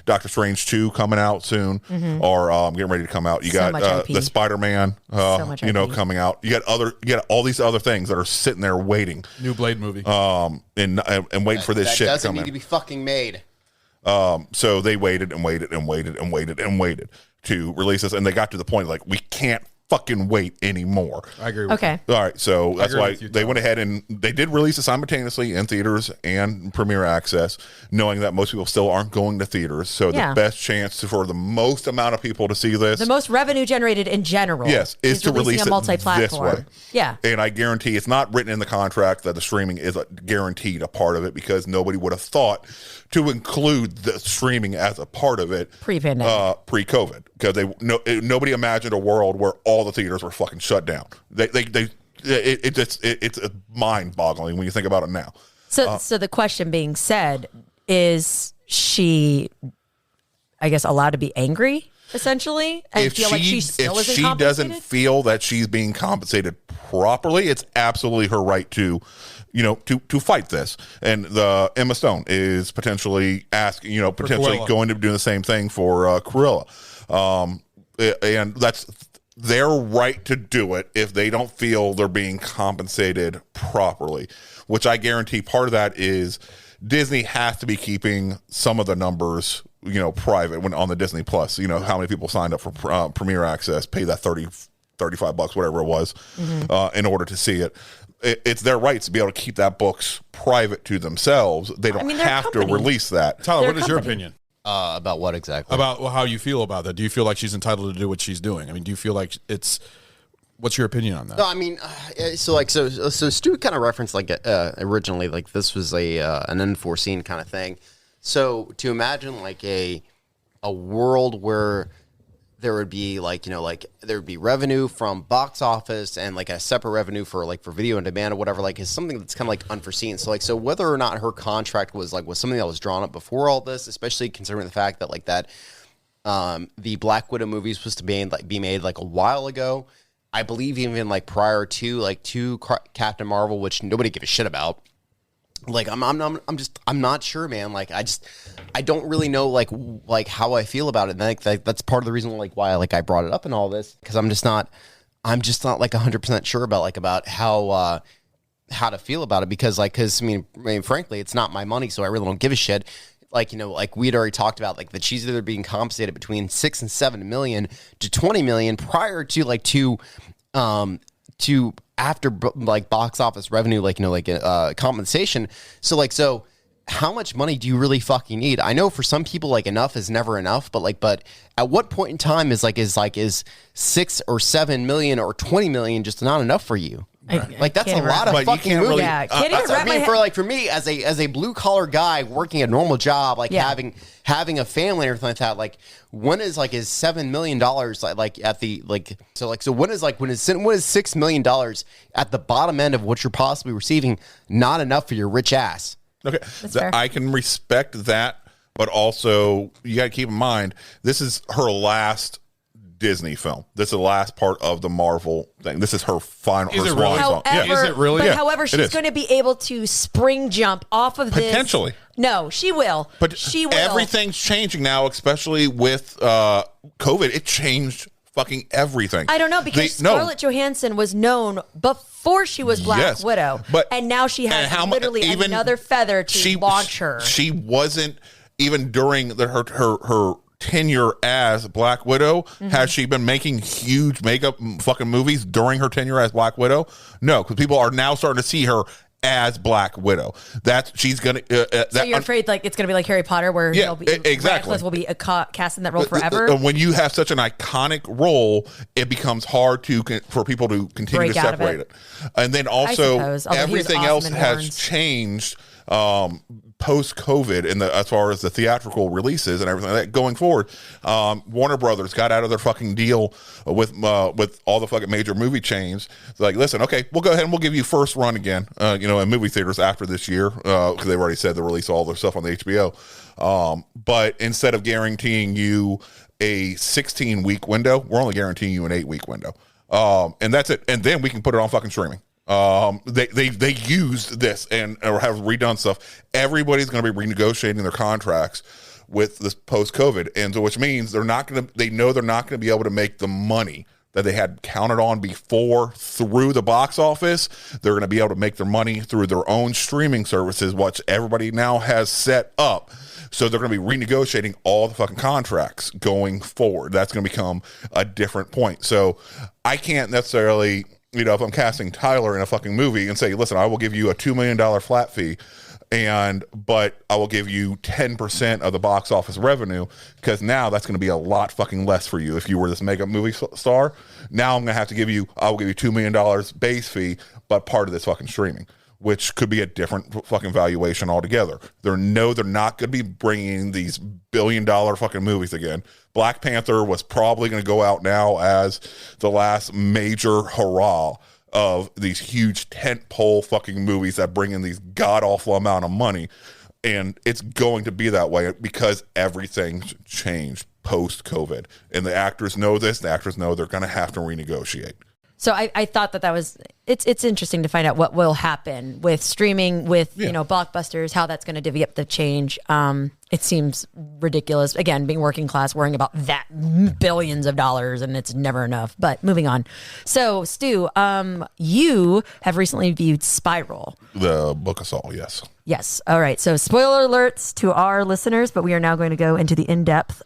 Doctor Strange 2 coming out soon, or getting ready to come out. You So got much IP. the Spider-Man, much IP. coming out. You got all these other things that are sitting there waiting, New Blade movie. and waiting for this that shit to doesn't come need in. to be fucking made. So they waited and waited and waited and waited and waited to release this, and they got to the point like we can't fucking wait anymore. I agree with Okay. All right, so that's agree why with you, they Tom. went ahead and they did release it simultaneously in theaters and premiere access, knowing that most people still aren't going to theaters. So Yeah. the best chance for the most amount of people to see this, The most revenue generated in general. yes, is to releasing release a it multi-platform. this way. Yeah. And I guarantee it's not written in the contract that the streaming is guaranteed a part of it, because nobody would have thought to include the streaming as a part of it Pre-pandemic. pre-COVID, because nobody imagined a world where all the theaters were fucking shut down. It's mind-boggling when you think about it now. So the question being said, is she, I guess, allowed to be angry essentially and feel like she still if isn't she compensated? doesn't feel that she's being compensated properly, it's absolutely her right to fight this. And the Emma Stone is potentially potentially Cruella. going to do the same thing for Cruella. And that's their right to do it if they don't feel they're being compensated properly, which I guarantee part of that is Disney has to be keeping some of the numbers, private when on the Disney Plus, how many people signed up for premiere access, pay that $35, whatever it was, in order to see it. It's their rights to be able to keep that books private to themselves. They don't mean, they're a have to company. release that. Tyler, They're what a is your company. opinion About what exactly? about how you feel about that? Do you feel like she's entitled to do what she's doing? I mean, do you feel like what's your opinion on that? No, I mean, so Stu kind of referenced originally like this was an unforeseen kind of thing. So to imagine like a world where there would be there would be revenue from box office and like a separate revenue for video on demand or whatever, is something that's kind of like unforeseen. So whether or not her contract was something that was drawn up before all this, especially considering the fact that the Black Widow movie was supposed to be made a while ago. I believe even prior to Captain Marvel, which nobody gave a shit about. Like I'm not sure, man. Like I don't really know like how I feel about it. And that's part of the reason why I brought it up and all this, because I'm just not like 100% sure about how to feel about it, because I mean frankly, it's not my money, so I really don't give a shit. Like, you know, like we'd already talked about, like that she's either being compensated between 6 and 7 million to 20 million prior to after like box office revenue, compensation. So how much money do you really fucking need? I know for some people, like, enough is never enough, but at what point in time is 6 or 7 million or 20 million just not enough for you? That's a lot of fucking movie. Yeah, can't even wrap my head. For me as a blue collar guy working a normal job, having a family and everything like that, like when is $7 million when is $6 million at the bottom end of what you're possibly receiving not enough for your rich ass? Okay, I can respect that, but also you got to keep in mind this is her last Disney film. This is the last part of the Marvel thing. This is her final. Is it really? However, Is it really? But Yeah, however, she's going to be able to spring jump off of this. Potentially. No, she will. But she will. Everything's changing now, especially with COVID. It changed fucking everything. I don't know, because Scarlett Johansson was known before she was Black Widow, and now she has literally another feather to launch her. She wasn't even during her tenure as Black Widow. Has she been making huge makeup fucking movies during her tenure as Black Widow? No, because people are now starting to see her as Black Widow. She's gonna. So you're afraid it's gonna be like Harry Potter, where exactly Radcliffe will be cast in that role forever. When you have such an iconic role, it becomes hard for people to continue to separate it. And then also everything else has changed. Post-COVID as far as the theatrical releases and everything like that going forward, Warner Brothers got out of their fucking deal with all the fucking major movie chains. It's like, listen, okay, we'll go ahead and we'll give you first run again, in movie theaters after this year, because they've already said they'll release all their stuff on the HBO. But instead of guaranteeing you a 16-week window, we're only guaranteeing you an 8-week window. And that's it. And then we can put it on fucking streaming. They used this or have redone stuff. Everybody's going to be renegotiating their contracts with this post COVID, and so which means they know they're not going to be able to make the money that they had counted on before through the box office. They're going to be able to make their money through their own streaming services, which everybody now has set up. So they're going to be renegotiating all the fucking contracts going forward. That's going to become a different point. So I can't necessarily, if I'm casting Tyler in a fucking movie and say, listen, I will give you a $2 million flat fee, but I will give you 10% of the box office revenue, because now that's going to be a lot fucking less for you. If you were this makeup movie star, now I will give you $2 million base fee, but part of this fucking streaming, which could be a different fucking valuation altogether. They're not going to be bringing these billion-dollar fucking movies again. Black Panther was probably going to go out now as the last major hurrah of these huge tentpole fucking movies that bring in these god-awful amount of money. And it's going to be that way because everything's changed post-COVID. And the actors know this. The actors know they're going to have to renegotiate. So I thought that was it's interesting to find out what will happen with streaming, with blockbusters, how that's going to divvy up the change. It seems ridiculous. Again, being working class, worrying about that billions of dollars, and it's never enough. But moving on. So Stu, you have recently viewed Spiral, the Book of Saul. Yes. Yes. All right. So spoiler alerts to our listeners, but we are now going to go into the in-depth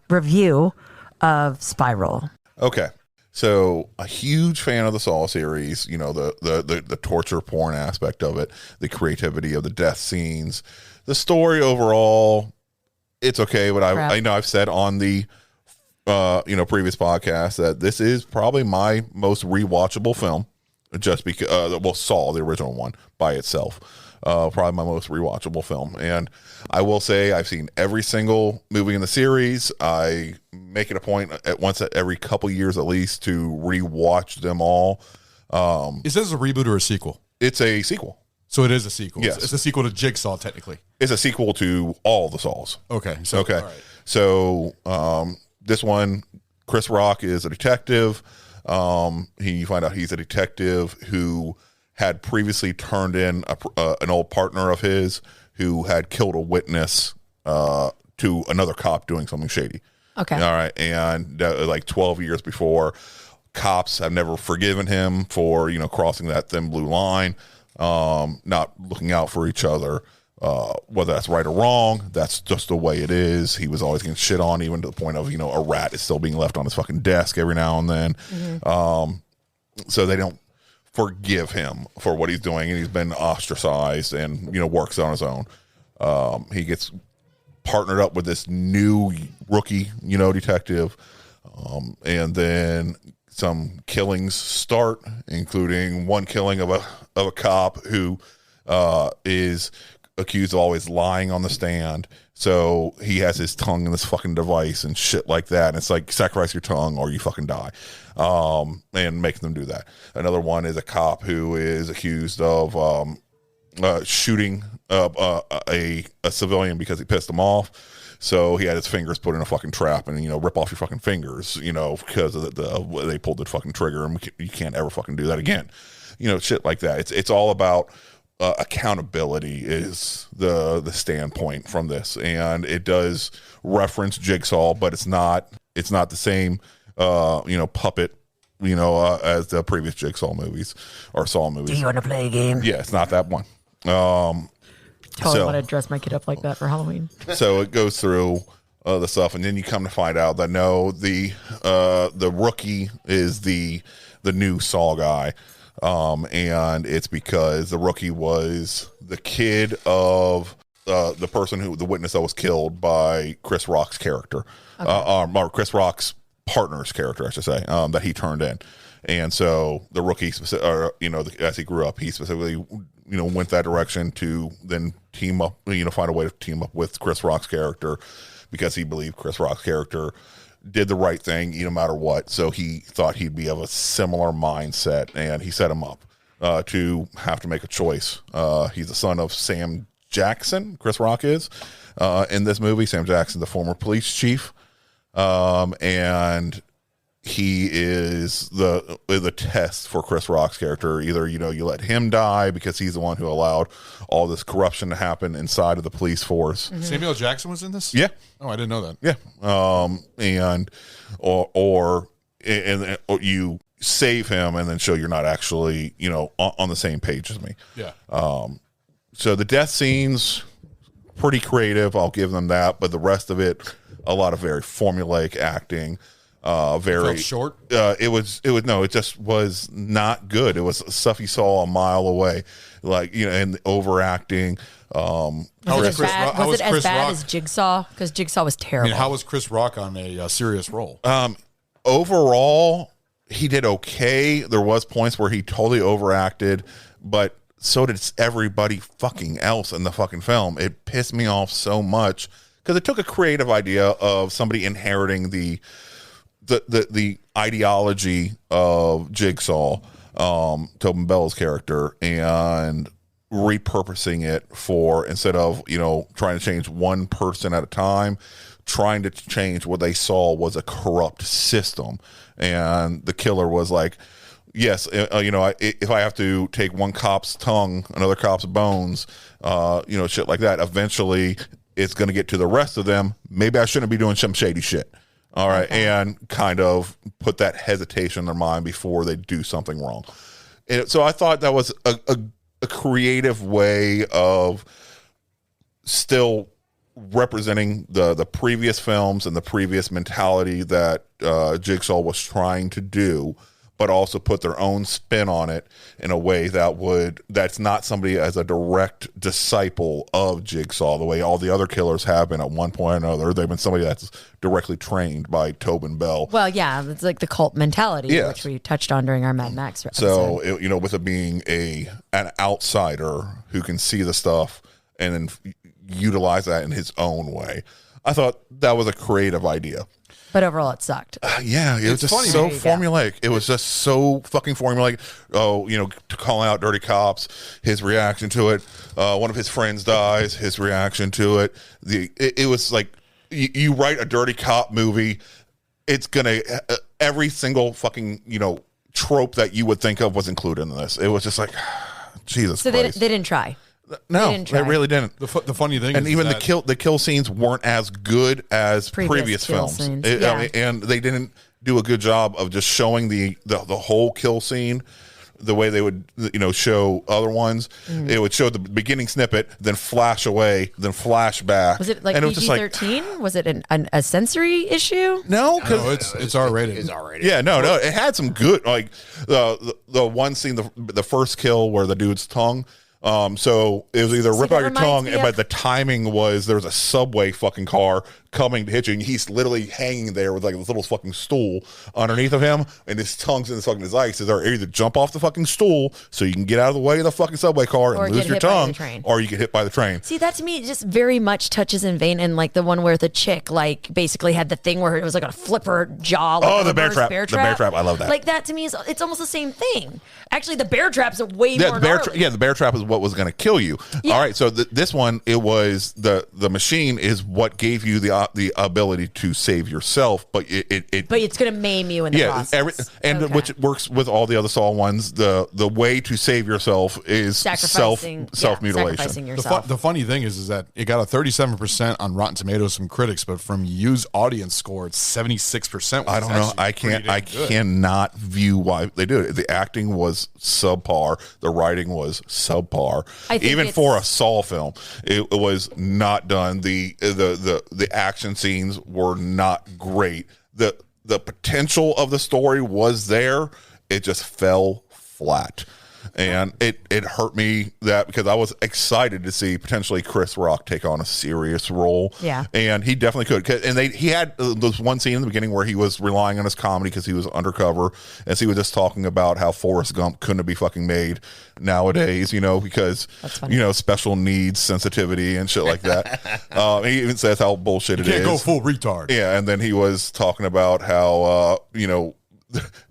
review of Spiral. Okay. So a huge fan of the Saw series, the torture porn aspect of it, the creativity of the death scenes, the story overall, it's okay. But I know I've said on the, previous podcast that this is probably my most rewatchable film, just because, Saw, the original one by itself. Probably my most rewatchable film. And I will say I've seen every single movie in the series. I make it a point once every couple years at least to rewatch them all. Is this a reboot or a sequel? It's a sequel. So it is a sequel. Yes. It's a sequel to Jigsaw, technically. It's a sequel to all the Saws. Okay. Okay. All right. So this one, Chris Rock is a detective. You find out he's a detective who had previously turned in an old partner of his who had killed a witness to another cop doing something shady. Okay. All right. And like 12 years before, cops have never forgiven him for, crossing that thin blue line, not looking out for each other. Whether that's right or wrong, that's just the way it is. He was always getting shit on, even to the point of, a rat is still being left on his fucking desk every now and then. So they don't forgive him for what he's doing, and he's been ostracized and, works on his own. He gets partnered up with this new rookie, detective. And then some killings start, including one killing of a cop who is accused of always lying on the stand. So he has his tongue in this fucking device and shit like that. And it's like, sacrifice your tongue or you fucking die. And making them do that. Another one is a cop who is accused of shooting a civilian because he pissed him off. So he had his fingers put in a fucking trap and, rip off your fucking fingers, because of they pulled the fucking trigger and you can't ever fucking do that again. Shit like that. It's all about accountability is the standpoint from this. And it does reference Jigsaw, but it's not the same, puppet, as the previous Jigsaw movies or Saw movies. Do you want to play a game? Yeah, it's not that one. Totally want to dress my kid up like that for Halloween. So it goes through the stuff, and then you come to find out that no, the rookie is the new Saw guy, and it's because the rookie was the kid of the witness that was killed by Chris Rock's character, or Chris Rock's partner's character, I should say, that he turned in. And so the rookie, as he grew up, he specifically, went that direction to then team up, find a way to team up with Chris Rock's character because he believed Chris Rock's character did the right thing no matter what. So he thought he'd be of a similar mindset, and he set him up to have to make a choice. He's the son of Sam Jackson, Chris Rock is, in this movie. Sam Jackson, the former police chief. And he is the test for Chris Rock's character. Either, you let him die because he's the one who allowed all this corruption to happen inside of the police force. Mm-hmm. Samuel L. Jackson was in this? Yeah. Oh, I didn't know that. Yeah. Or you save him and then show you're not actually, on the same page as me. Yeah. So the death scenes, pretty creative. I'll give them that. But the rest of it, a lot of very formulaic acting. Very felt short. It just was not good. It was stuff you saw a mile away, and overacting. Was it as bad as Jigsaw? Because Jigsaw was terrible. How was Chris Rock on a serious role? Overall, he did okay. There was points where he totally overacted, but so did everybody fucking else in the fucking film. It pissed me off so much because it took a creative idea of somebody inheriting the ideology of Jigsaw, Tobin Bell's character, and repurposing it for, instead of trying to change one person at a time, trying to change what they saw was a corrupt system. And the killer was like, yes, if I have to take one cop's tongue, another cop's bones, shit like that, eventually it's going to get to the rest of them. Maybe I shouldn't be doing some shady shit. All right. Okay. And kind of put that hesitation in their mind before they do something wrong. And so I thought that was a creative way of still representing the previous films and the previous mentality that Jigsaw was trying to do, but also put their own spin on it in a way that's not somebody as a direct disciple of Jigsaw, the way all the other killers have been at one point or another. They've been somebody that's directly trained by Tobin Bell. Well, yeah, it's like the cult mentality, which we touched on during our Mad Max episode. So, with it being an outsider who can see the stuff and then utilize that in his own way, I thought that was a creative idea. But overall, it sucked. It was just funny. So formulaic. It was just so fucking formulaic. Oh, to calling out dirty cops, his reaction to it. One of his friends dies, his reaction to it. It was like, you write a dirty cop movie, it's gonna every single fucking trope that you would think of was included in this. It was just like, Jesus So Christ. they didn't try. No, didn't try. they really didn't. The funny thing And is even that the kill scenes weren't as good as previous kill films. scenes, I yeah. mean, and they didn't do a good job of just showing the whole kill scene the way they would, show other ones. It would show the beginning snippet, then flash away, then flash back. Was it like and was just PG-13? Was it a sensory issue? no, because no, it's R-rated. Is already. yeah, no, it had some good, like the one scene, the first kill where the dude's tongue. So it was either rip that out your reminds tongue, me but of- the timing was there was a subway fucking car coming to hit you, and he's literally hanging there with like this little fucking stool underneath of him, and his tongue's in his eye. So they're either jump off the fucking stool so you can get out of the way of the fucking subway car Or and lose get your hit by the tongue, train. or you get hit by the train. See, that to me just very much touches in vein, and like the one where the chick like basically had the thing where it was like a flipper jaw. Like Oh, a the bear reverse trap. The bear trap. I love that. Like that to me is it's almost the same thing. Actually, the bear trap's a way Yeah, more. the bear trap is what was going to kill you. Yeah. All right, so this one, it was the machine is what gave you the ability to save yourself, but it But it's gonna maim you in the process. Okay. which works with all the other Saw ones. The way to save yourself is self mutilation. sacrificing The, yourself. the funny thing is that it got a 37% on Rotten Tomatoes from critics, but from used audience score, it's 76%. I don't know. I cannot view why they do it. The acting was subpar. The writing was subpar. I think Even it's- for a Saw film, it was not done. The action scenes were not great. The potential of the story was there. It just fell flat. And it hurt me that because I was excited to see potentially Chris Rock take on a serious role. Yeah. And he definitely could. And he had this one scene in the beginning where he was relying on his comedy because he was undercover. And so he was just talking about how Forrest Gump couldn't be fucking made nowadays, because, special needs, sensitivity, and shit like that. He even says how bullshit it is. Can't go full retard. Yeah. And then he was talking about how,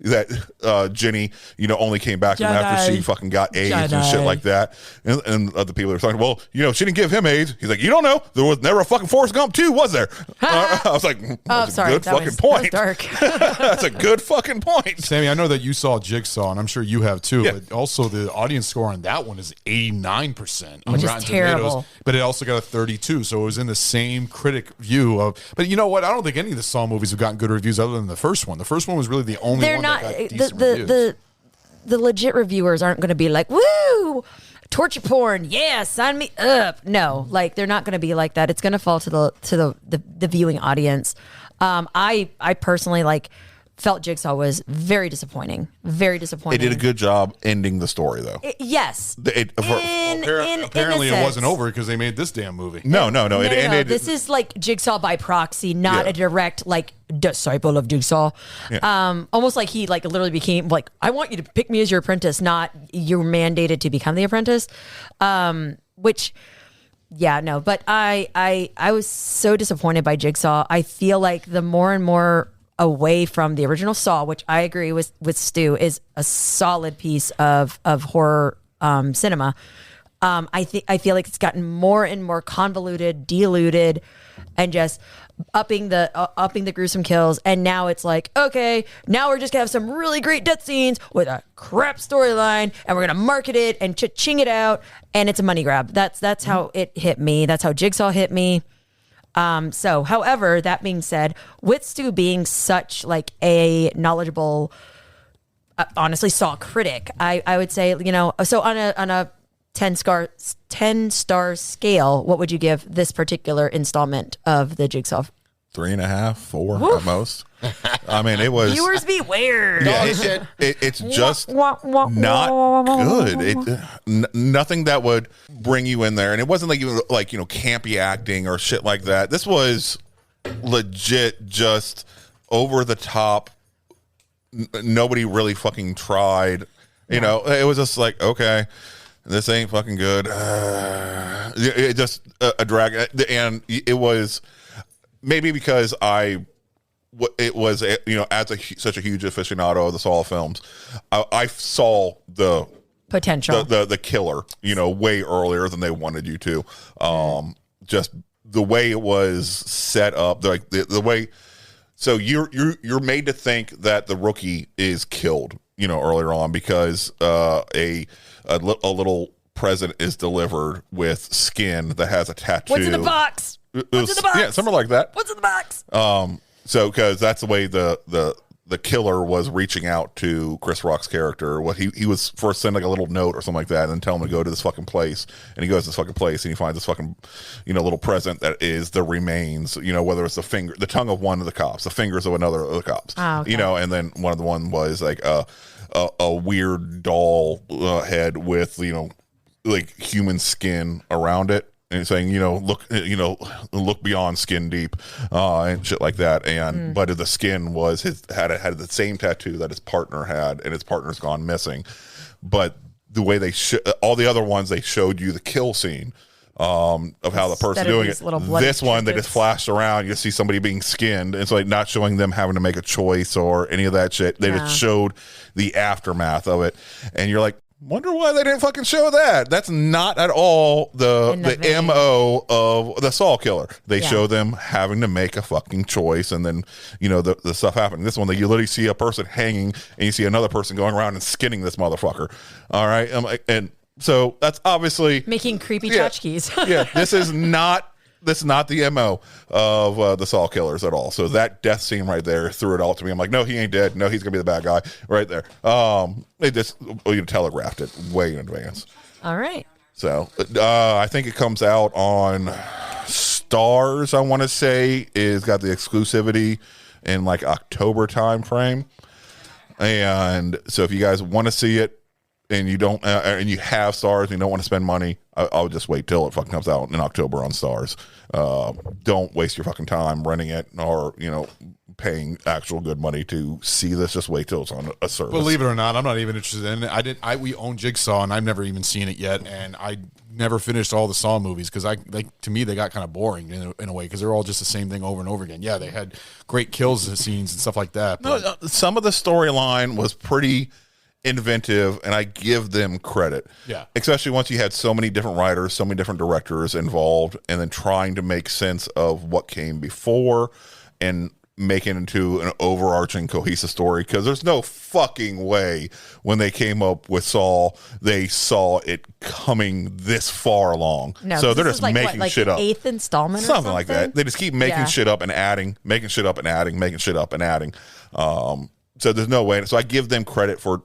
that Jenny, only came back to him after she fucking got AIDS and shit like that. And other people are talking, well, she didn't give him AIDS. He's like, you don't know. There was never a fucking Forrest Gump 2, was there? I was like, that's a good fucking point. That was dark. That's a good fucking point. Sammy, I know that you saw Jigsaw, and I'm sure you have too. Yeah. But also, the audience score on that one is 89% on Which is Rotten terrible. Tomatoes. But it also got a 32, so it was in the same critic view of. But you know what? I don't think any of the Saw movies have gotten good reviews other than the first one. The first one was really the only They're one not that got decent reviews. the legit reviewers aren't going to be like, woo, torture porn, yeah, sign me up. No, like they're not going to be like that. It's going to fall to the viewing audience. I personally felt Jigsaw was very disappointing. Very disappointing. It did a good job ending the story, though. Yes. Apparently, it wasn't over because they made this damn movie. No. It ended. This is like Jigsaw by proxy, not Yeah. a direct disciple of Jigsaw. Almost like he literally became I want you to pick me as your apprentice, not you're mandated to become the apprentice. Which, yeah, no. But I was so disappointed by Jigsaw. I feel like the more and more away from the original Saw, which I agree with Stu, is a solid piece of horror cinema. I feel like it's gotten more and more convoluted, diluted, and just upping the gruesome kills. And now it's like, okay, now we're just gonna have some really great death scenes with a crap storyline, and we're gonna market it and ching it out, and it's a money grab. That's how it hit me. That's how Jigsaw hit me. However, that being said, with Stu being such a knowledgeable, honestly, Saw critic, I would say, so on a 10-star scale, what would you give this particular installment of the Jigsaw? 3.5, 4 at most. I mean, it was. Viewers beware. Yeah, it's just not good. Nothing that would bring you in there, and it wasn't even campy acting or shit like that. This was legit, just over the top. Nobody really fucking tried. It was just like, okay, this ain't fucking good. It just a drag, and it was maybe because it was as such a huge aficionado of the Saw films, I saw the potential, the killer, way earlier than they wanted you to. Just the way it was set up, the way. So you're made to think that the rookie is killed earlier on, because a little present is delivered with skin that has a tattoo. What's in the box? What's in the box? Yeah, something like that. What's in the box? So because that's the way the killer was reaching out to Chris Rock's character. What he was first sending like a little note or something like that, and then tell him to go to this fucking place. And he goes to this fucking place, and he finds this fucking little present that is the remains. Whether it's the tongue of one of the cops, the fingers of another of the cops. Oh, okay. And then one of the one was like a weird doll head with like human skin around it. And he's saying, look beyond skin deep, and shit like that. And but the skin was had the same tattoo that his partner had, and his partner's gone missing. But the way all the other ones, they showed you the kill scene of how the person doing it. This one, they just flashed around. You see somebody being skinned. It's like not showing them having to make a choice or any of that shit. They just showed the aftermath of it, and you're like, wonder why they didn't fucking show that. That's not at all the MO of the Saw killer. They show them having to make a fucking choice, and then the stuff happening. This one, you literally see a person hanging, and you see another person going around and skinning this motherfucker. All right, and so that's obviously making creepy tchotchkes. Yeah, this is not the MO of the Saw killers at all. So that death scene right there threw it all to me. I'm like, no, he ain't dead. No, he's gonna be the bad guy right there. They just telegraphed it way in advance. All right. So I think it comes out on Stars. I want to say is got the exclusivity in like October time frame. And so if you guys want to see it, and you don't, and you have Stars, and you don't want to spend money, I'll just wait till it fucking comes out in October on Stars. Don't waste your fucking time renting it or paying actual good money to see this. Just wait till it's on a service. Believe it or not, I'm not even interested in it. We own Jigsaw, and I've never even seen it yet, and I never finished all the Saw movies because to me they got kind of boring in a way, because they're all just the same thing over and over again. Yeah, they had great kills scenes and stuff like that. But some of the storyline was pretty inventive, and I give them credit. Yeah. Especially once you had so many different writers, so many different directors involved, and then trying to make sense of what came before and make it into an overarching cohesive story, because there's no fucking way when they came up with Saw they saw it coming this far along. No, so they're just making shit up. 8th installment or something like that. They just keep making shit up and adding, making shit up and adding, making shit up and adding. So there's no way. So I give them credit for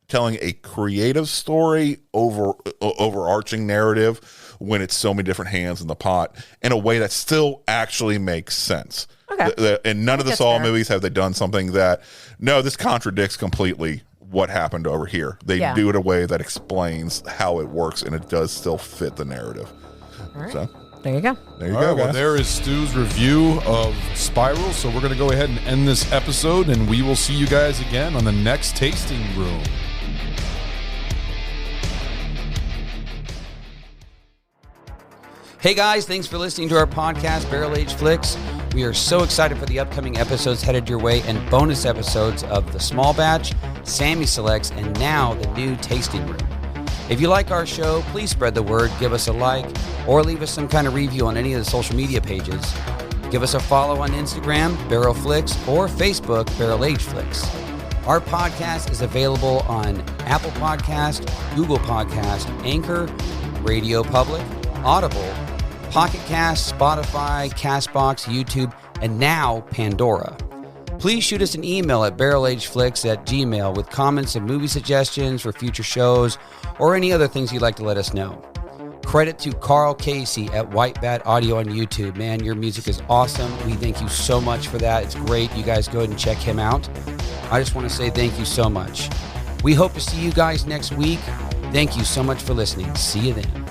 telling a creative story overarching narrative when it's so many different hands in the pot in a way that still actually makes sense. Okay. And none of the Saw movies have they done something that, no, this contradicts completely what happened over here. They do it in a way that explains how it works, and it does still fit the narrative. All right. So there you go. There you go, guys. Well, there is Stu's review of Spiral. So we're going to go ahead and end this episode, and we will see you guys again on the next tasting room. Hey guys, thanks for listening to our podcast, Barrel Age Flicks. We are so excited for the upcoming episodes headed your way, and bonus episodes of The Small Batch, Sammy Selects, and now the new Tasting Room. If you like our show, please spread the word, give us a like, or leave us some kind of review on any of the social media pages. Give us a follow on Instagram, Barrel Flicks, or Facebook, Barrel Age Flicks. Our podcast is available on Apple Podcast, Google Podcast, Anchor, Radio Public, Audible, Pocket Cast, Spotify, Castbox, YouTube, and now Pandora. Please shoot us an email at barrelageflix@gmail.com with comments and movie suggestions for future shows or any other things you'd like to let us know. Credit to Carl Casey at White Bat Audio on YouTube. Man, your music is awesome. We thank you so much for that. It's great. You guys go ahead and check him out. I just want to say thank you so much. We hope to see you guys next week. Thank you so much for listening. See you then.